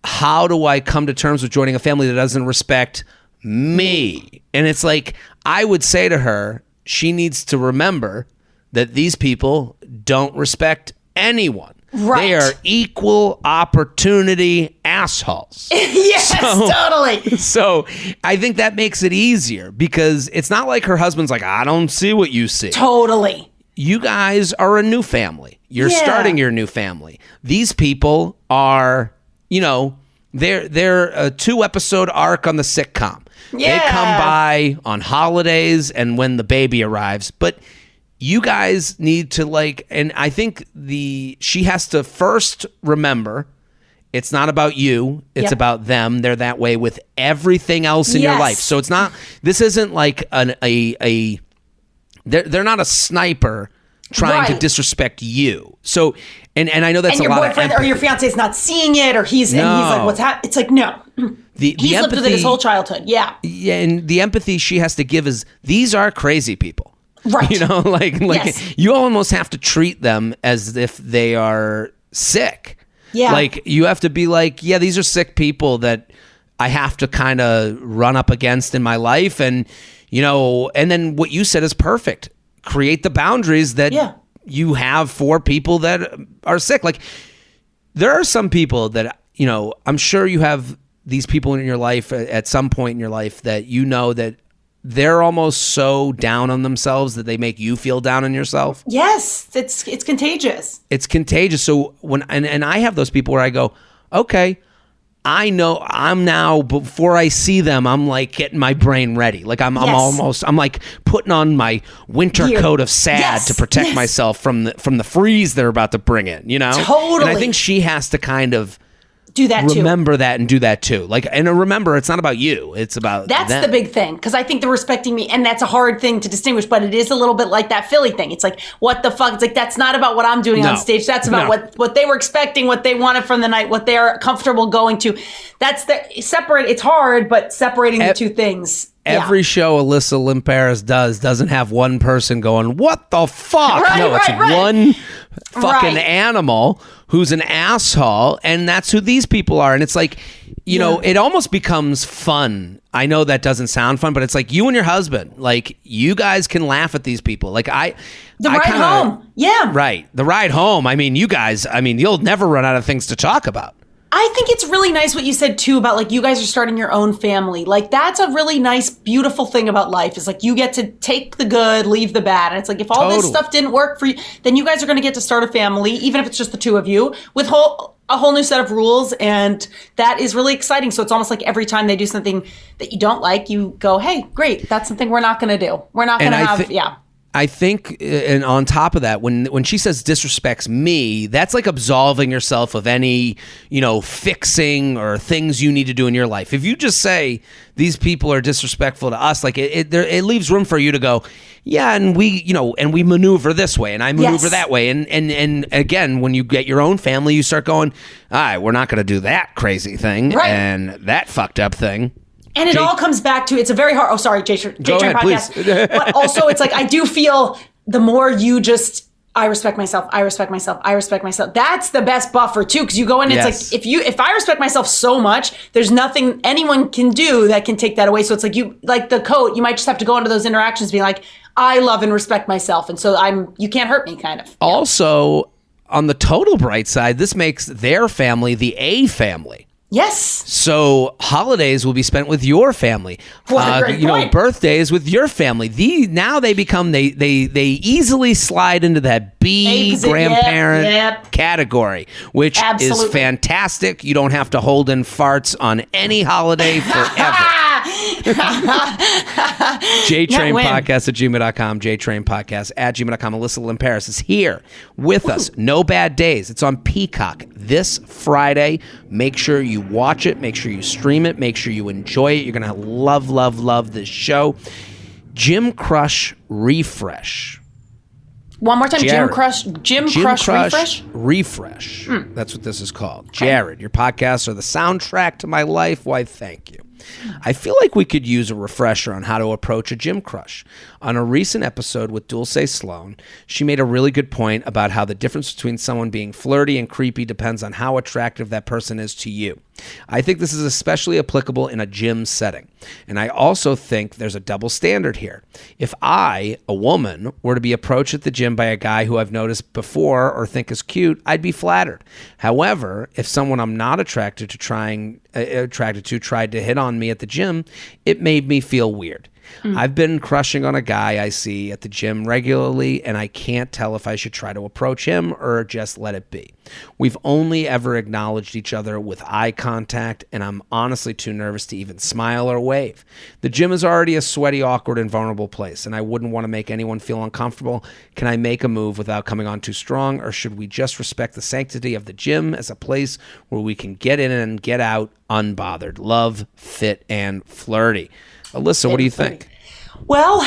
how do I come to terms with joining a family that doesn't respect me? And it's like, I would say to her, she needs to remember that these people don't respect anyone. Right. They are equal opportunity assholes. Yes, totally. So I think that makes it easier because it's not like her husband's like, I don't see what you see. Totally. You guys are a new family. You're starting your new family. These people are, they're a 2-episode arc on the sitcom. Yeah. They come by on holidays and when the baby arrives. But you guys need to and I think she has to first remember it's not about you. It's about them. They're that way with everything else in your life. So it's not, this isn't like they're not a sniper trying to disrespect you. So, and I know that's a lot of empathy. And your boyfriend or your fiance is not seeing it, or he's like, what's happening? It's like, no. He's lived with it his whole childhood. Yeah. Yeah, and the empathy she has to give is, these are crazy people. Right. You almost have to treat them as if they are sick. Yeah. Like, you have to be like, yeah, these are sick people that I have to kind of run up against in my life. And, and then what you said is perfect. Create the boundaries that you have for people that are sick. Like, there are some people that, I'm sure you have these people in your life at some point in your life that that they're almost so down on themselves that they make you feel down on yourself. Yes, it's contagious. It's contagious. So when and I have those people where I go, okay, I know I'm now, before I see them, I'm like getting my brain ready. Like I'm like putting on my winter coat of sad to protect myself from the freeze they're about to bring in, Totally. And I think she has to kind of do that too. Remember that and do that too. And remember, it's not about you. It's about That's them. The big thing. Because I think they're respecting me, and that's a hard thing to distinguish, but it is a little bit like that Philly thing. It's like, what the fuck? It's like, that's not about what I'm doing on stage. That's about what they were expecting, what they wanted from the night, what they're comfortable going to. That's separate. It's hard, but separating the two things. Every show Alyssa Limperis doesn't have one person going, what the fuck? It's one fucking animal who's an asshole, and that's who these people are. And it's like, it almost becomes fun. I know that doesn't sound fun, but it's like you and your husband, like, you guys can laugh at these people. Like the ride home. Yeah. Right. The ride home. I mean, you guys, you'll never run out of things to talk about. I think it's really nice what you said too about like you guys are starting your own family. Like that's a really nice, beautiful thing about life is like you get to take the good, leave the bad. And it's like if all this stuff didn't work for you, then you guys are going to get to start a family, even if it's just the two of you, with a whole new set of rules. And that is really exciting. So it's almost like every time they do something that you don't like, you go, hey, great, that's something we're not going to do. We're not going to have, I think, and on top of that, when she says disrespects me, that's like absolving yourself of any, fixing or things you need to do in your life. If you just say these people are disrespectful to us, like it leaves room for you to go, yeah, and we maneuver this way and I maneuver that way. And again, when you get your own family, you start going, all right, we're not going to do that crazy thing and that fucked up thing. And it all comes back to, it's a very hard, JTrain podcast. Please. But also it's like, I do feel the more you just, I respect myself. That's the best buffer too. Cause you go in, it's like, if I respect myself so much, there's nothing anyone can do that can take that away. So it's like like the coat, you might just have to go into those interactions being like, I love and respect myself. And so you can't hurt me kind of. Also, on the total bright side, this makes their family the A family. Yes. So holidays will be spent with your family. What a great point. Birthdays with your family. Now they become they easily slide into that B grandparent category, which is fantastic. You don't have to hold in farts on any holiday forever. JTrain podcast at gmail.com. JTrain podcast at gmail.com. Alyssa Limperis is here with us. No Bad Days. It's on Peacock this Friday. Make sure you watch it. Make sure you stream it. Make sure you enjoy it. You're going to love this show. Gym Crush Refresh. One more time. Jared. Gym Crush Refresh? Refresh. That's what this is called. Jared, your podcasts are the soundtrack to my life. Why, thank you. I feel like we could use a refresher on how to approach a gym crush. On a recent episode with Dulce Sloan, she made a really good point about how the difference between someone being flirty and creepy depends on how attractive that person is to you. I think this is especially applicable in a gym setting. And I also think there's a double standard here. If I, a woman, were to be approached at the gym by a guy who I've noticed before or think is cute, I'd be flattered. However, if someone I'm not attracted to tried to hit on me at the gym, it made me feel weird. I've been crushing on a guy I see at the gym regularly, and I can't tell if I should try to approach him or just let it be. We've only ever acknowledged each other with eye contact, and I'm honestly too nervous to even smile or wave. The gym is already a sweaty, awkward, and vulnerable place, and I wouldn't want to make anyone feel uncomfortable. Can I make a move without coming on too strong, or should we just respect the sanctity of the gym as a place where we can get in and get out unbothered? Love, fit, and flirty. Alyssa, what do you think? Well,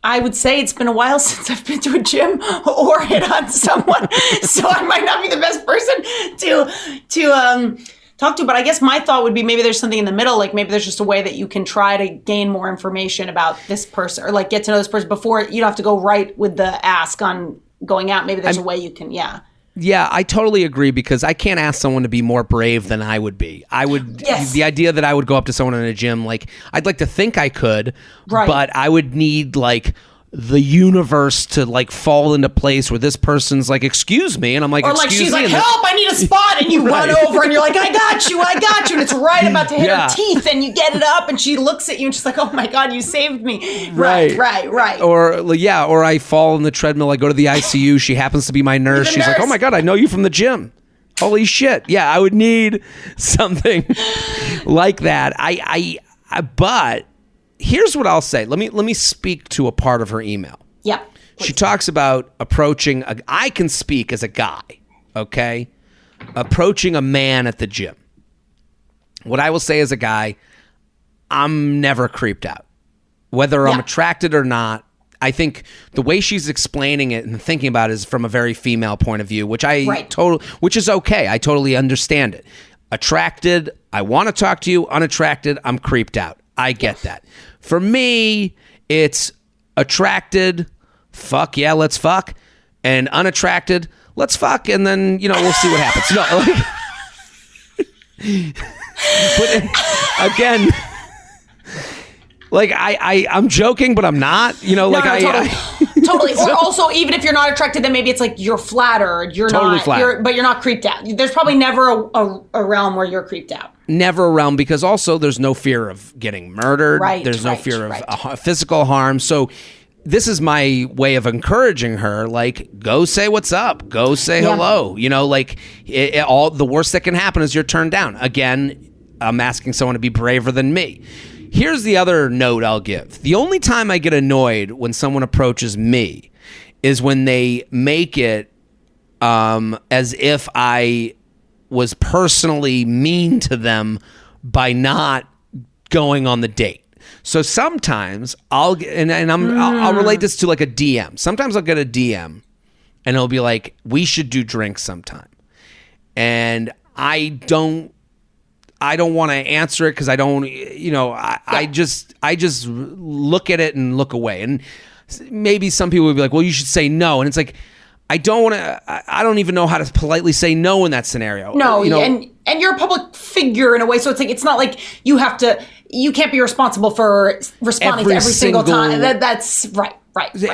I would say it's been a while since I've been to a gym or hit on someone, so I might not be the best person to talk to. But I guess my thought would be maybe there's something in the middle, like maybe there's just a way that you can try to gain more information about this person or like get to know this person before you don't have to go right with the ask on going out. Maybe there's a way you can, Yeah, I totally agree because I can't ask someone to be more brave than I would be. The idea that I would go up to someone in a gym, like, I'd like to think I could, but I would need, like, the universe to, like, fall into place where this person's like, excuse me, and I'm like, or like she's like, help, I need a spot, and you run over and you're like, I got you, and it's right about to hit her teeth, and you get it up, and she looks at you and she's like, oh my God, you saved me. Right. Or I fall in the treadmill, I go to the ICU, she happens to be my nurse, she's like, oh my God, I know you from the gym. Holy shit. Yeah, I would need something like that. But here's what I'll say. Let me speak to a part of her email. Yep. She talks about approaching I can speak as a guy, okay? Approaching a man at the gym. What I will say as a guy, I'm never creeped out. Whether I'm attracted or not, I think the way she's explaining it and thinking about it is from a very female point of view, which which is okay. I totally understand it. Attracted, I want to talk to you. Unattracted, I'm creeped out. I get that. For me, it's attracted, fuck yeah, let's fuck. And unattracted, let's fuck. And then, we'll see what happens. But again, like I'm joking, but I'm not, Totally. Or also, even if you're not attracted, then maybe it's like you're flattered. You're totally flattered. But you're not creeped out. There's probably never a realm where you're creeped out. Never a realm, because also there's no fear of getting murdered. There's no fear of physical harm. So this is my way of encouraging her, like, go say what's up. Go say hello. All the worst that can happen is you're turned down. Again, I'm asking someone to be braver than me. Here's the other note I'll give. The only time I get annoyed when someone approaches me is when they make it as if I was personally mean to them by not going on the date. So sometimes I'll relate this to like a DM. Sometimes I'll get a DM and it'll be like, we should do drinks sometime. And I don't want to answer it because I don't, I just look at it and look away. And maybe some people would be like, well, you should say no. And it's like, I don't even know how to politely say no in that scenario. No, and you're a public figure in a way, so it's like, it's not like you can't be responsible for responding to every single time. That's right.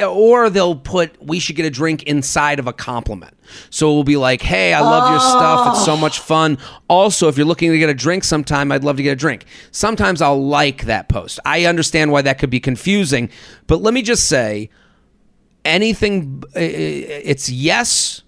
Or they'll put, we should get a drink inside of a compliment. So it will be like, hey, I love your stuff. It's so much fun. Also, if you're looking to get a drink sometime, I'd love to get a drink. Sometimes I'll like that post. I understand why that could be confusing. But let me just say, anything, it's yes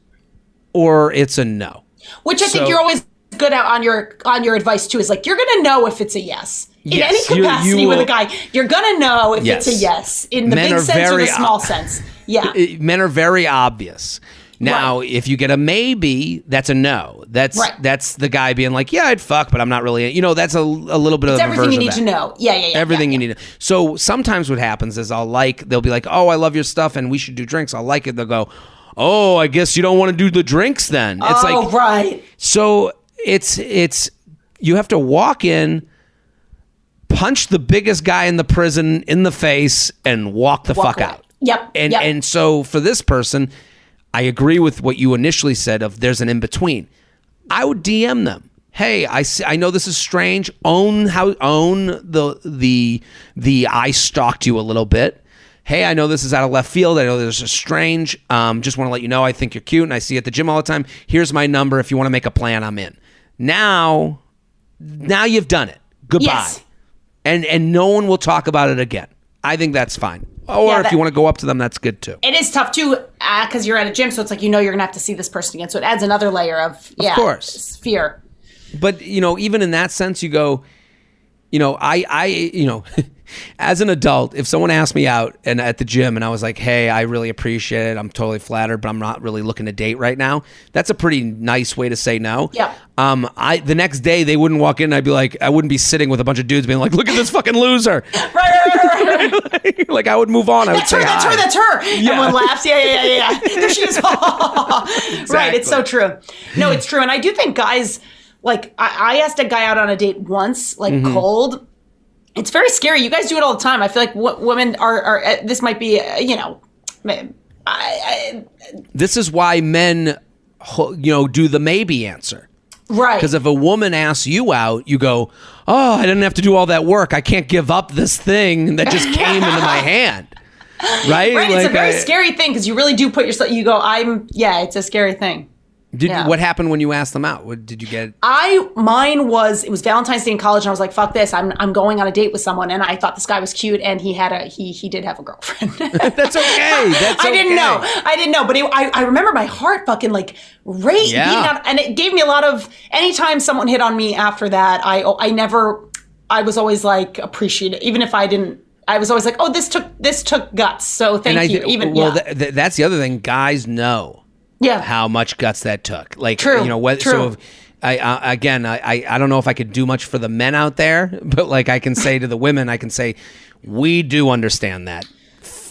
or it's a no. Which I think you're always good at on your advice too, is like, you're going to know if it's a yes. In any capacity with a guy, you're going to know if it's a yes. In the big sense or the small sense. Yeah. Men are very obvious. Now, if you get a maybe, that's a no. That's the guy being like, yeah, I'd fuck, but I'm not really, that's a little bit of everything you need to know. Yeah. Everything you need to. So sometimes what happens is they'll be like, oh, I love your stuff and we should do drinks. I'll like it. They'll go, oh, I guess you don't want to do the drinks then. It's right. So it's you have to walk in punch the biggest guy in the prison in the face and walk the fuck out. Yep. And so for this person, I agree with what you initially said of there's an in-between. I would DM them. Hey, I know this is strange. Own the I stalked you a little bit. Hey, I know this is out of left field. I know this is strange. Just want to let you know I think you're cute and I see you at the gym all the time. Here's my number. If you want to make a plan, I'm in. Now you've done it. Goodbye. Yes. And no one will talk about it again. I think that's fine. Or if you want to go up to them, that's good too. It is tough too, because you're at a gym, so it's like you're going to have to see this person again. So it adds another layer of course, fear. But even in that sense, you go, I as an adult, if someone asked me out and at the gym and I was like, hey, I really appreciate it, I'm totally flattered, but I'm not really looking to date right now, that's a pretty nice way to say no. Yeah. The next day they wouldn't walk in and I'd be like, I wouldn't be sitting with a bunch of dudes being like, look at this fucking loser. Right. Like I would move on. I would say hi. That's her. Yeah. Everyone laughs. Yeah. There she is. Exactly. Right. It's so true. No, it's true. And I do think guys, like I asked a guy out on a date once, like cold. It's very scary. You guys do it all the time. I feel like women are this might be, this is why men, do the maybe answer. Right. Because if a woman asks you out, you go, oh, I didn't have to do all that work. I can't give up this thing that just came into my hand. Right? Right. It's a very scary thing because you really do put yourself, you go, it's a scary thing. What happened when you asked them out? What did you get? It was Valentine's Day in college and I was like, fuck this. I'm going on a date with someone and I thought this guy was cute and he did have a girlfriend. That's okay. I didn't know. But I remember my heart fucking like beating out, and it gave me a lot of, anytime someone hit on me after that, I was always like appreciative. Even if I didn't, I was always like, oh, this took guts. So thank you. That's the other thing. Guys know. Yeah, how much guts that took. Like, true. True. So I don't know if I could do much for the men out there, but like I can say to the women, we do understand that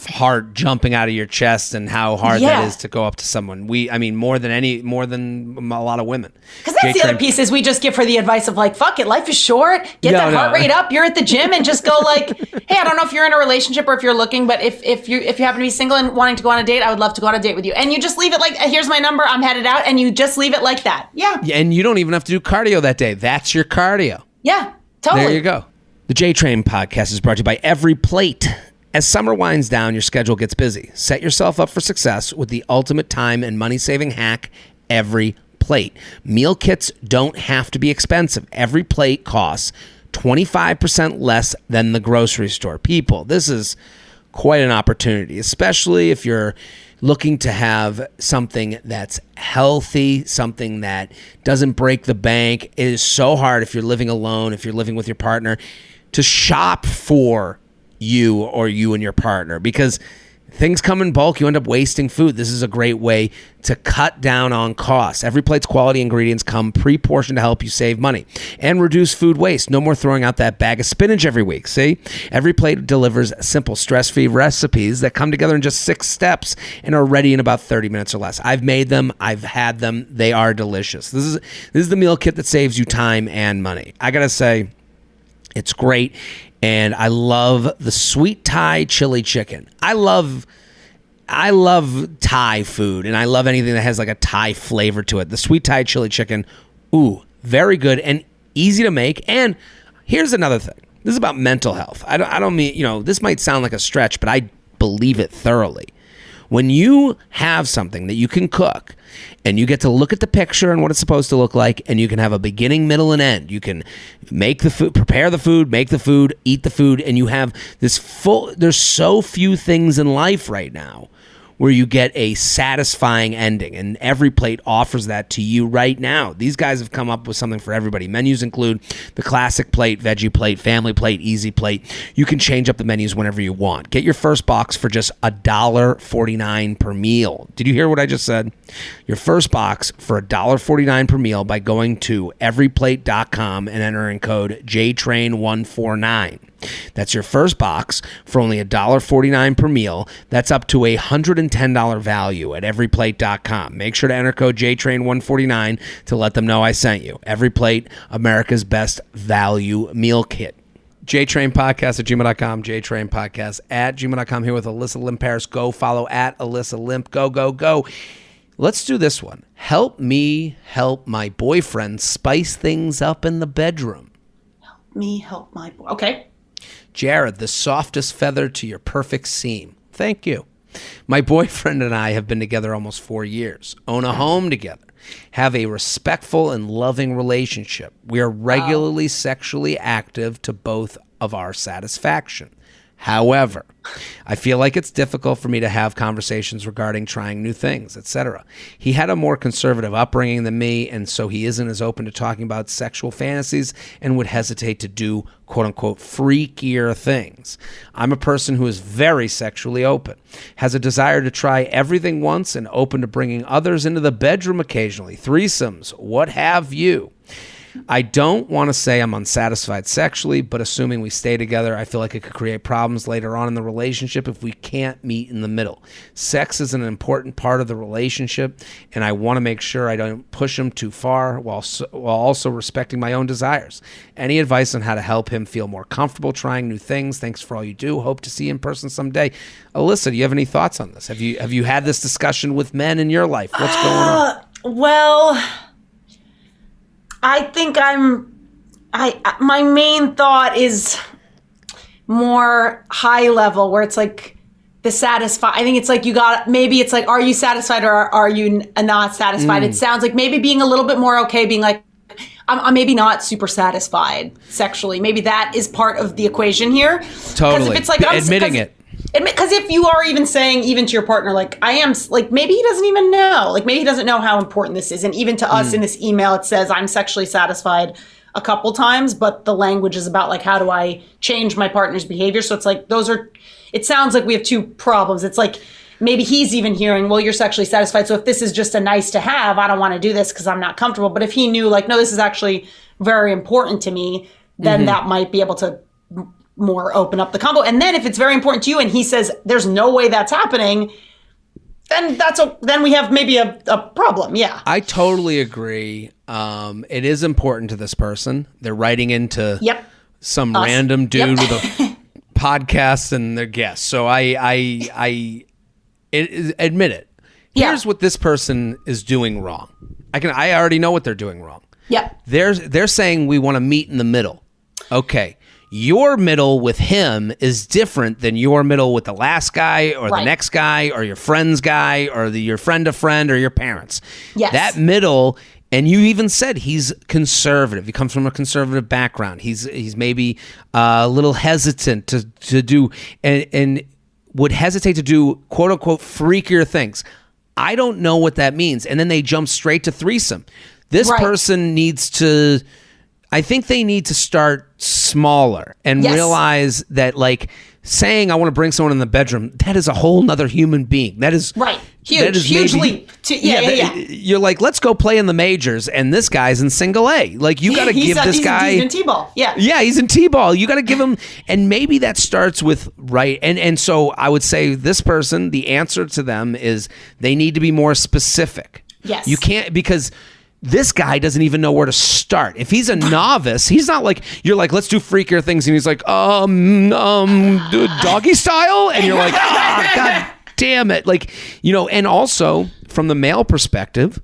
heart jumping out of your chest and how hard that is to go up to someone. More than a lot of women. Because that's the other piece is we just give her the advice of like, fuck it, life is short. Get that heart rate up. You're at the gym and just go like, hey, I don't know if you're in a relationship or if you're looking, but if you happen to be single and wanting to go on a date, I would love to go on a date with you. And you just leave it like, here's my number, I'm headed out, and you just leave it like that. Yeah. And you don't even have to do cardio that day. That's your cardio. Yeah, totally. There you go. The JTrain podcast is brought to you by EveryPlate. As summer winds down, your schedule gets busy. Set yourself up for success with the ultimate time and money-saving hack, EveryPlate. Meal kits don't have to be expensive. EveryPlate costs 25% less than the grocery store. People, this is quite an opportunity, especially if you're looking to have something that's healthy, something that doesn't break the bank. It is so hard if you're living alone, if you're living with your partner, to shop for you or you and your partner, because things come in bulk. You end up wasting food. This is a great way to cut down on costs. EveryPlate's quality ingredients come pre-portioned to help you save money and reduce food waste. No more throwing out that bag of spinach every week. See? EveryPlate delivers simple, stress-free recipes that come together in just 6 steps and are ready in about 30 minutes or less. I've made them. I've had them. They are delicious. This is the meal kit that saves you time and money. I gotta say, it's great. And I love the sweet Thai chili chicken. I love Thai food, and I love anything that has like a Thai flavor to it. The sweet Thai chili chicken, very good and easy to make. And here's another thing. This is about mental health. I don't mean, this might sound like a stretch, but I believe it thoroughly. When you have something that you can cook and you get to look at the picture and what it's supposed to look like, and you can have a beginning, middle, and end. You can make the food, prepare the food, make the food, eat the food, and you have this there's so few things in life right now where you get a satisfying ending, and EveryPlate offers that to you right now. These guys have come up with something for everybody. Menus include the classic plate, veggie plate, family plate, easy plate. You can change up the menus whenever you want. Get your first box for just $1.49 per meal. Did you hear what I just said? Your first box for $1.49 per meal by going to everyplate.com and entering code JTrain149. That's your first box for only $1.49 per meal. That's up to $110 value at everyplate.com. Make sure to enter code JTrain149 to let them know I sent you. EveryPlate, America's best value meal kit. JTrainPodcast@gmail.com, JTrainPodcast@gmail.com. Here with Alyssa Limperis. Go follow at Alyssa Limp. Go. Let's do this one. Help me help my boyfriend spice things up in the bedroom. Help my boy. Okay. Jared, the softest feather to your perfect seam. Thank you. My boyfriend and I have been together almost 4 years, own a home together, have a respectful and loving relationship. We are regularly sexually active to both of our satisfaction. However, I feel like it's difficult for me to have conversations regarding trying new things, etc. He had a more conservative upbringing than me, and so he isn't as open to talking about sexual fantasies and would hesitate to do quote-unquote freakier things. I'm a person who is very sexually open, has a desire to try everything once, and open to bringing others into the bedroom occasionally, threesomes, what have you. I don't want to say I'm unsatisfied sexually, but assuming we stay together, I feel like it could create problems later on in the relationship if we can't meet in the middle. Sex is an important part of the relationship, and I want to make sure I don't push him too far while also respecting my own desires. Any advice on how to help him feel more comfortable trying new things? Thanks for all you do. Hope to see you in person someday. Alyssa, do you have any thoughts on this? Have you had this discussion with men in your life? What's going on? Well, I think my main thought is more high level, where it's like the I think it's like maybe it's like, are you satisfied or are you not satisfied? It sounds like maybe being a little bit more okay, being like, I'm maybe not super satisfied sexually. Maybe that is part of the equation here. Totally. If it's like, admitting it. Because if you are even saying, even to your partner, like, I am, like, maybe he doesn't even know. Like, maybe he doesn't know how important this is. And even to us in this email, it says, I'm sexually satisfied a couple times, but the language is about, like, how do I change my partner's behavior? So it's like, it sounds like we have two problems. It's like, maybe he's even hearing, well, you're sexually satisfied. So if this is just a nice to have, I don't want to do this because I'm not comfortable. But if he knew, like, no, this is actually very important to me, then that might be able to more open up the combo. And then if it's very important to you and he says there's no way that's happening, then then we have maybe a problem. Yeah, I totally agree. It is important to this person. They're writing into some random dude with a podcast and their guests. So I admit it. Here's what this person is doing wrong. I already know what they're doing wrong. Yep. They're saying we want to meet in the middle. Okay. Your middle with him is different than your middle with the last guy or the next guy or your friend's guy or your friend of friend or your parents. Yes. That middle, and you even said he's conservative. He comes from a conservative background. He's maybe a little hesitant to do and would hesitate to do quote unquote freakier things. I don't know what that means. And then they jump straight to threesome. This person needs to... I think they need to start smaller and realize that, like, saying I want to bring someone in the bedroom, that is a whole nother human being. That is huge leap. You're like, let's go play in the majors, and this guy's in single A. Like, you got to give this guy. He's in T-ball. Yeah, he's in T-ball. You got to give him, and maybe that starts with and so I would say this person, the answer to them is they need to be more specific. Yes, you can't because. This guy doesn't even know where to start. If he's a novice, he's not like, you're like, let's do freakier things. And he's like, doggy style. And you're like, God damn it. Like, and also from the male perspective,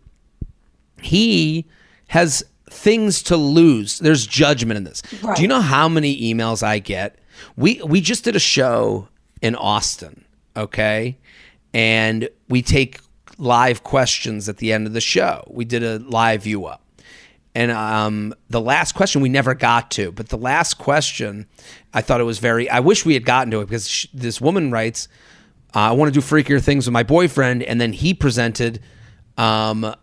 he has things to lose. There's judgment in this. Right. Do you know how many emails I get? We just did a show in Austin. Okay. And we take live questions at the end of the show. We did a live view up. And the last question we never got to, but the last question, I thought it was I wish we had gotten to it because this woman writes, I want to do freakier things with my boyfriend. And then he presented butt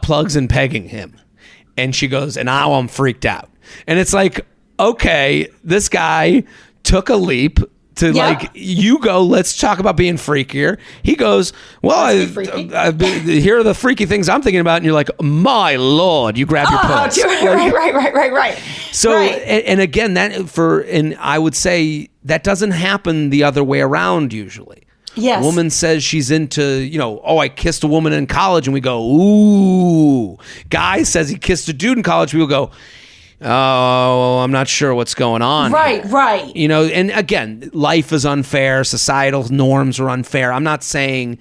plugs and pegging him. And she goes, and now I'm freaked out. And it's like, okay, this guy took a leap to like, you go, let's talk about being freakier. He goes, well, here are the freaky things I'm thinking about. And you're like, my Lord, you grab your pants. Right. So, and again, and I would say that doesn't happen the other way around usually. Yes. A woman says she's into, I kissed a woman in college, and we go, ooh. Guy says he kissed a dude in college, we will go, oh, I'm not sure what's going on. Right. You know, and again, life is unfair. Societal norms are unfair. I'm not saying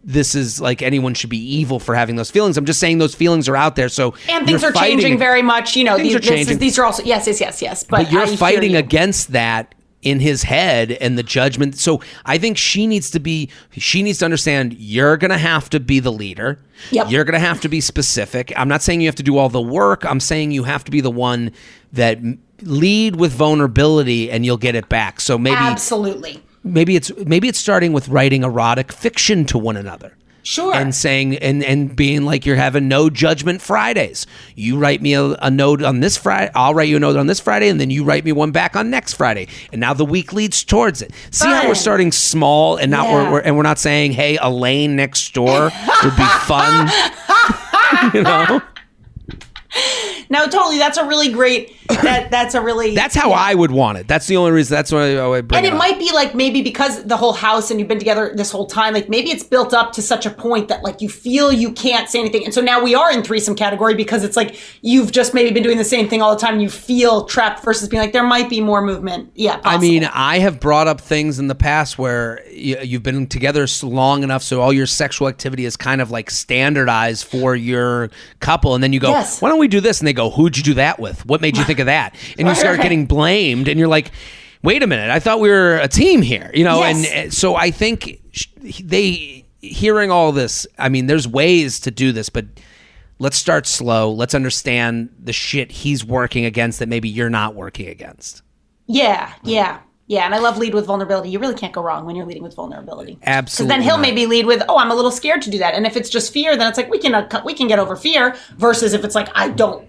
this is like anyone should be evil for having those feelings. I'm just saying those feelings are out there. So and things are changing very much. You know, these are also yes. But you're fighting against that in his head and the judgment. So I think she needs to understand you're going to have to be the leader. Yep. You're going to have to be specific. I'm not saying you have to do all the work. I'm saying you have to be the one that lead with vulnerability and you'll get it back. So maybe absolutely. Maybe it's starting with writing erotic fiction to one another. Sure. And saying and being like you're having no judgment Fridays. You write me a note on this Friday. I'll write you a note on this Friday, and then you write me one back on next Friday. And now the week leads towards it. See how we're starting small and not we're not saying, hey, Elaine next door would be fun. You know. No, totally. That's a really great. That's how I would want it. That's the only reason. That's why I would bring it. And it might be like maybe because the whole house and you've been together this whole time, like maybe it's built up to such a point that like you feel you can't say anything, and so now we are in threesome category because it's like you've just maybe been doing the same thing all the time. And you feel trapped versus being like there might be more movement. Yeah, possible. I mean, I have brought up things in the past where you've been together long enough so all your sexual activity is kind of like standardized for your couple, and then you go, yes. Why don't we do this? And they go, who'd you do that with? What made you think of that? And you start getting blamed, and you're like, wait a minute, I thought we were a team here, you know? Yes. And so I think hearing all this, I mean, there's ways to do this, but let's start slow. Let's understand the shit he's working against that maybe you're not working against. Yeah. And I love lead with vulnerability. You really can't go wrong when you're leading with vulnerability. Absolutely. Because then he'll maybe lead with, I'm a little scared to do that. And if it's just fear, then it's like we can get over fear. Versus if it's like I don't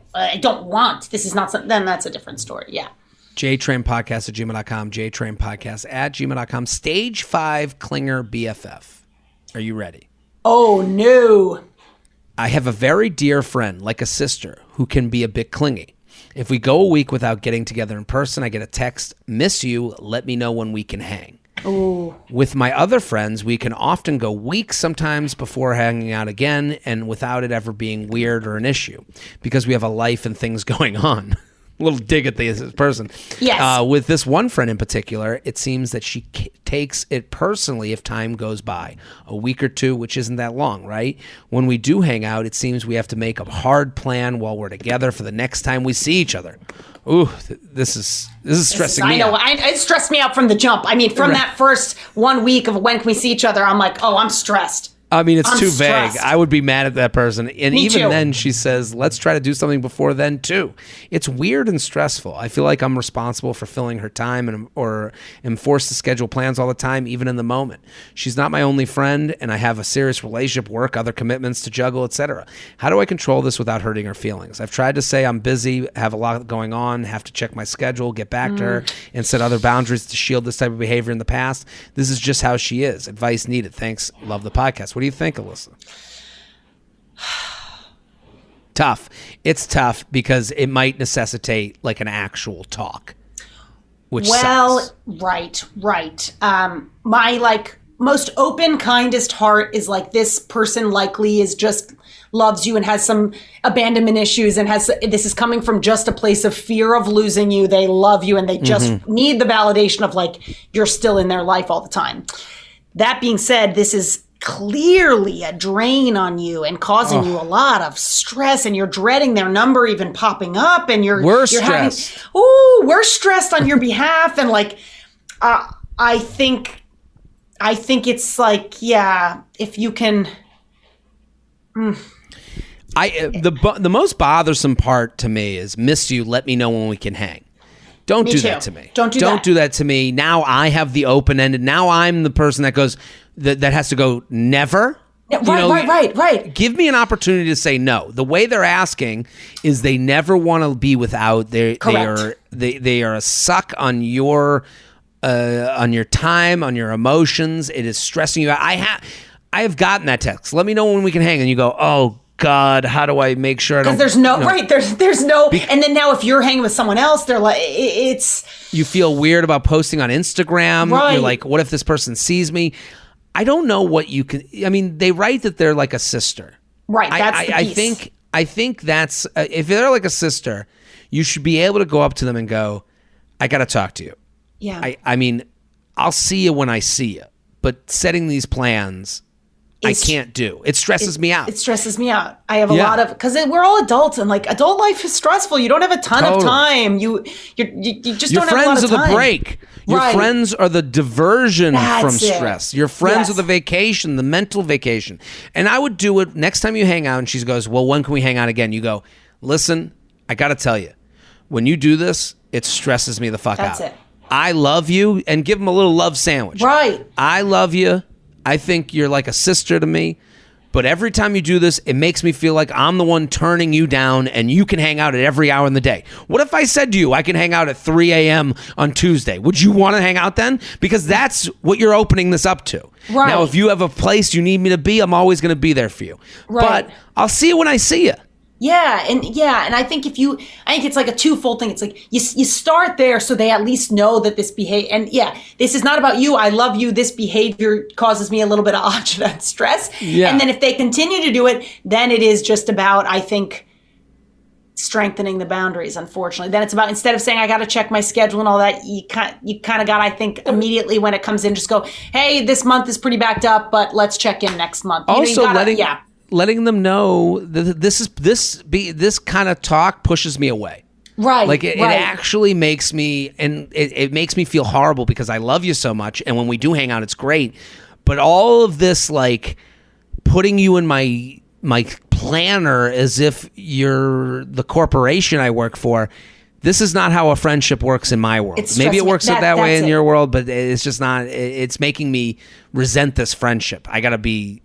want. This is not something. Then that's a different story. Yeah. JTrainPodcast@gmail.com. JTrainPodcast@gmail.com. Stage 5 Clinger BFF. Are you ready? Oh no. I have a very dear friend, like a sister, who can be a bit clingy. If we go a week without getting together in person, I get a text, miss you, let me know when we can hang. Ooh. With my other friends, we can often go weeks sometimes before hanging out again and without it ever being weird or an issue because we have a life and things going on. A little dig at this person. Yes. With this one friend in particular, it seems that she takes it personally if time goes by. A week or two, which isn't that long, right? When we do hang out, it seems we have to make a hard plan while we're together for the next time we see each other. Ooh, this is stressing me out. I know. It stressed me out from the jump. I mean, from that first 1 week of when can we see each other, I'm like, I'm stressed. I mean, it's too stressed. vague. I would be mad at that person. And Me even too. then, she says, let's try to do something before then, too. It's weird and stressful. I feel like I'm responsible for filling her time or am forced to schedule plans all the time, even in the moment. She's not my only friend, and I have a serious relationship, work, other commitments to juggle, etc. How do I control this without hurting her feelings? I've tried to say I'm busy, have a lot going on, have to check my schedule, get back to her, and set other boundaries to shield this type of behavior in the past. This is just how she is. Advice needed. Thanks. Love the podcast. What do you think, Alyssa? Tough. It's tough because it might necessitate like an actual talk, which sucks. Right. My like most open, kindest heart is like this person likely is just loves you and has some abandonment issues and this is coming from just a place of fear of losing you. They love you and they just need the validation of like you're still in their life all the time. That being said, this is clearly a drain on you and causing you a lot of stress, and you're dreading their number even popping up, and we're stressed. We're stressed on your behalf, and like I think it's like, yeah, if you can. The most bothersome part to me is miss you, let me know when we can hang. Don't do that to me. Don't do that to me. Now I have the open-ended. Now I'm the person that goes that has to go never. Yeah, right. Give me an opportunity to say no. The way they're asking is they never want to be without. They are a suck on your time, on your emotions. It is stressing you out. I have gotten that text. Let me know when we can hang, and you go, oh God, how do I make sure I don't? Because there's no right. There's no. And then now if you're hanging with someone else, they're like, it's. You feel weird about posting on Instagram. Right. You're like, what if this person sees me? I don't know what you can. I mean, they write that they're like a sister. Right. That's the piece. I think I think that's, if they're like a sister, you should be able to go up to them and go, I got to talk to you. Yeah. I mean, I'll see you when I see you. But setting these plans, I can't do. It stresses me out. It stresses me out. I have a lot of, because we're all adults, and like adult life is stressful. You don't have a ton of time. You just don't have a lot of time. Your friends are the break. Your friends are the diversion from stress. Your friends are the vacation, the mental vacation. And I would do it next time you hang out, and she goes, well, when can we hang out again? You go, listen, I got to tell you, when you do this, it stresses me the fuck out. That's it. I love you, and give them a little love sandwich. Right. I love you. I think you're like a sister to me, but every time you do this, it makes me feel like I'm the one turning you down, and you can hang out at every hour in the day. What if I said to you, I can hang out at 3 a.m. on Tuesday? Would you want to hang out then? Because that's what you're opening this up to. Right. Now, if you have a place you need me to be, I'm always going to be there for you. Right. But I'll see you when I see you. Yeah, and I think I think it's like a twofold thing. It's like you start there so they at least know that this behavior, and this is not about you. I love you. This behavior causes me a little bit of agita and stress. Yeah. And then if they continue to do it, then it is just about, I think, strengthening the boundaries. Unfortunately, then it's about, instead of saying I got to check my schedule and all that, you kind of got, I think, immediately when it comes in, just go, hey, this month is pretty backed up, but let's check in next month. Also, letting them know that this kind of talk pushes me away. Right. Like it actually makes me, and it makes me feel horrible because I love you so much. And when we do hang out, it's great. But all of this, like putting you in my planner as if you're the corporation I work for, this is not how a friendship works in my world. Maybe it works that way in your world, but it's just not. It's making me resent this friendship. I got to be,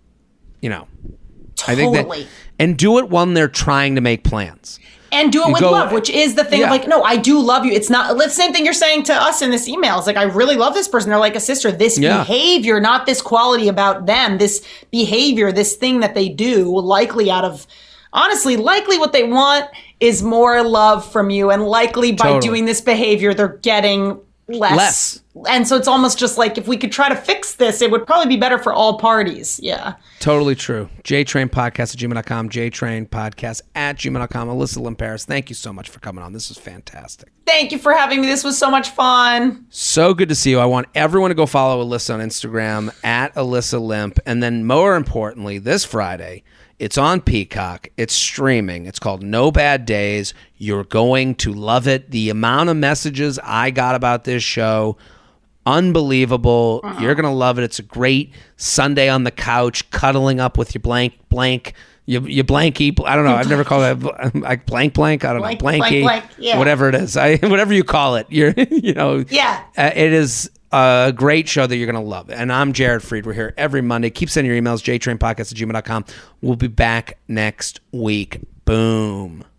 Totally. I think that, and do it when they're trying to make plans. And do it with love, which is the thing of like, no, I do love you. It's not the same thing you're saying to us in this email. It's like, I really love this person. They're like a sister. This behavior, not this quality about them, this behavior, this thing that they do, likely what they want is more love from you. And likely by doing this behavior, they're getting less. And so it's almost just like, if we could try to fix this, it would probably be better for all parties. Yeah. Totally true. JTrainPodcast@gmail.com, JTrainPodcast@gmail.com. Alyssa Limperis, thank you so much for coming on. This is fantastic. Thank you for having me. This was so much fun. So good to see you. I want everyone to go follow Alyssa on Instagram @AlyssaLimp. And then more importantly, this Friday, it's on Peacock. It's streaming. It's called No Bad Days. You're going to love it. The amount of messages I got about this show, unbelievable. You're going to love it. It's a great Sunday on the couch, cuddling up with your blanky. I don't know. I've never called it like blank. I don't know. Blanky. Yeah. Whatever it is. Whatever you call it. It is a great show that you're going to love. And I'm Jared Freid. We're here every Monday. Keep sending your emails, jtrainpodcast@gmail.com. We'll be back next week. Boom.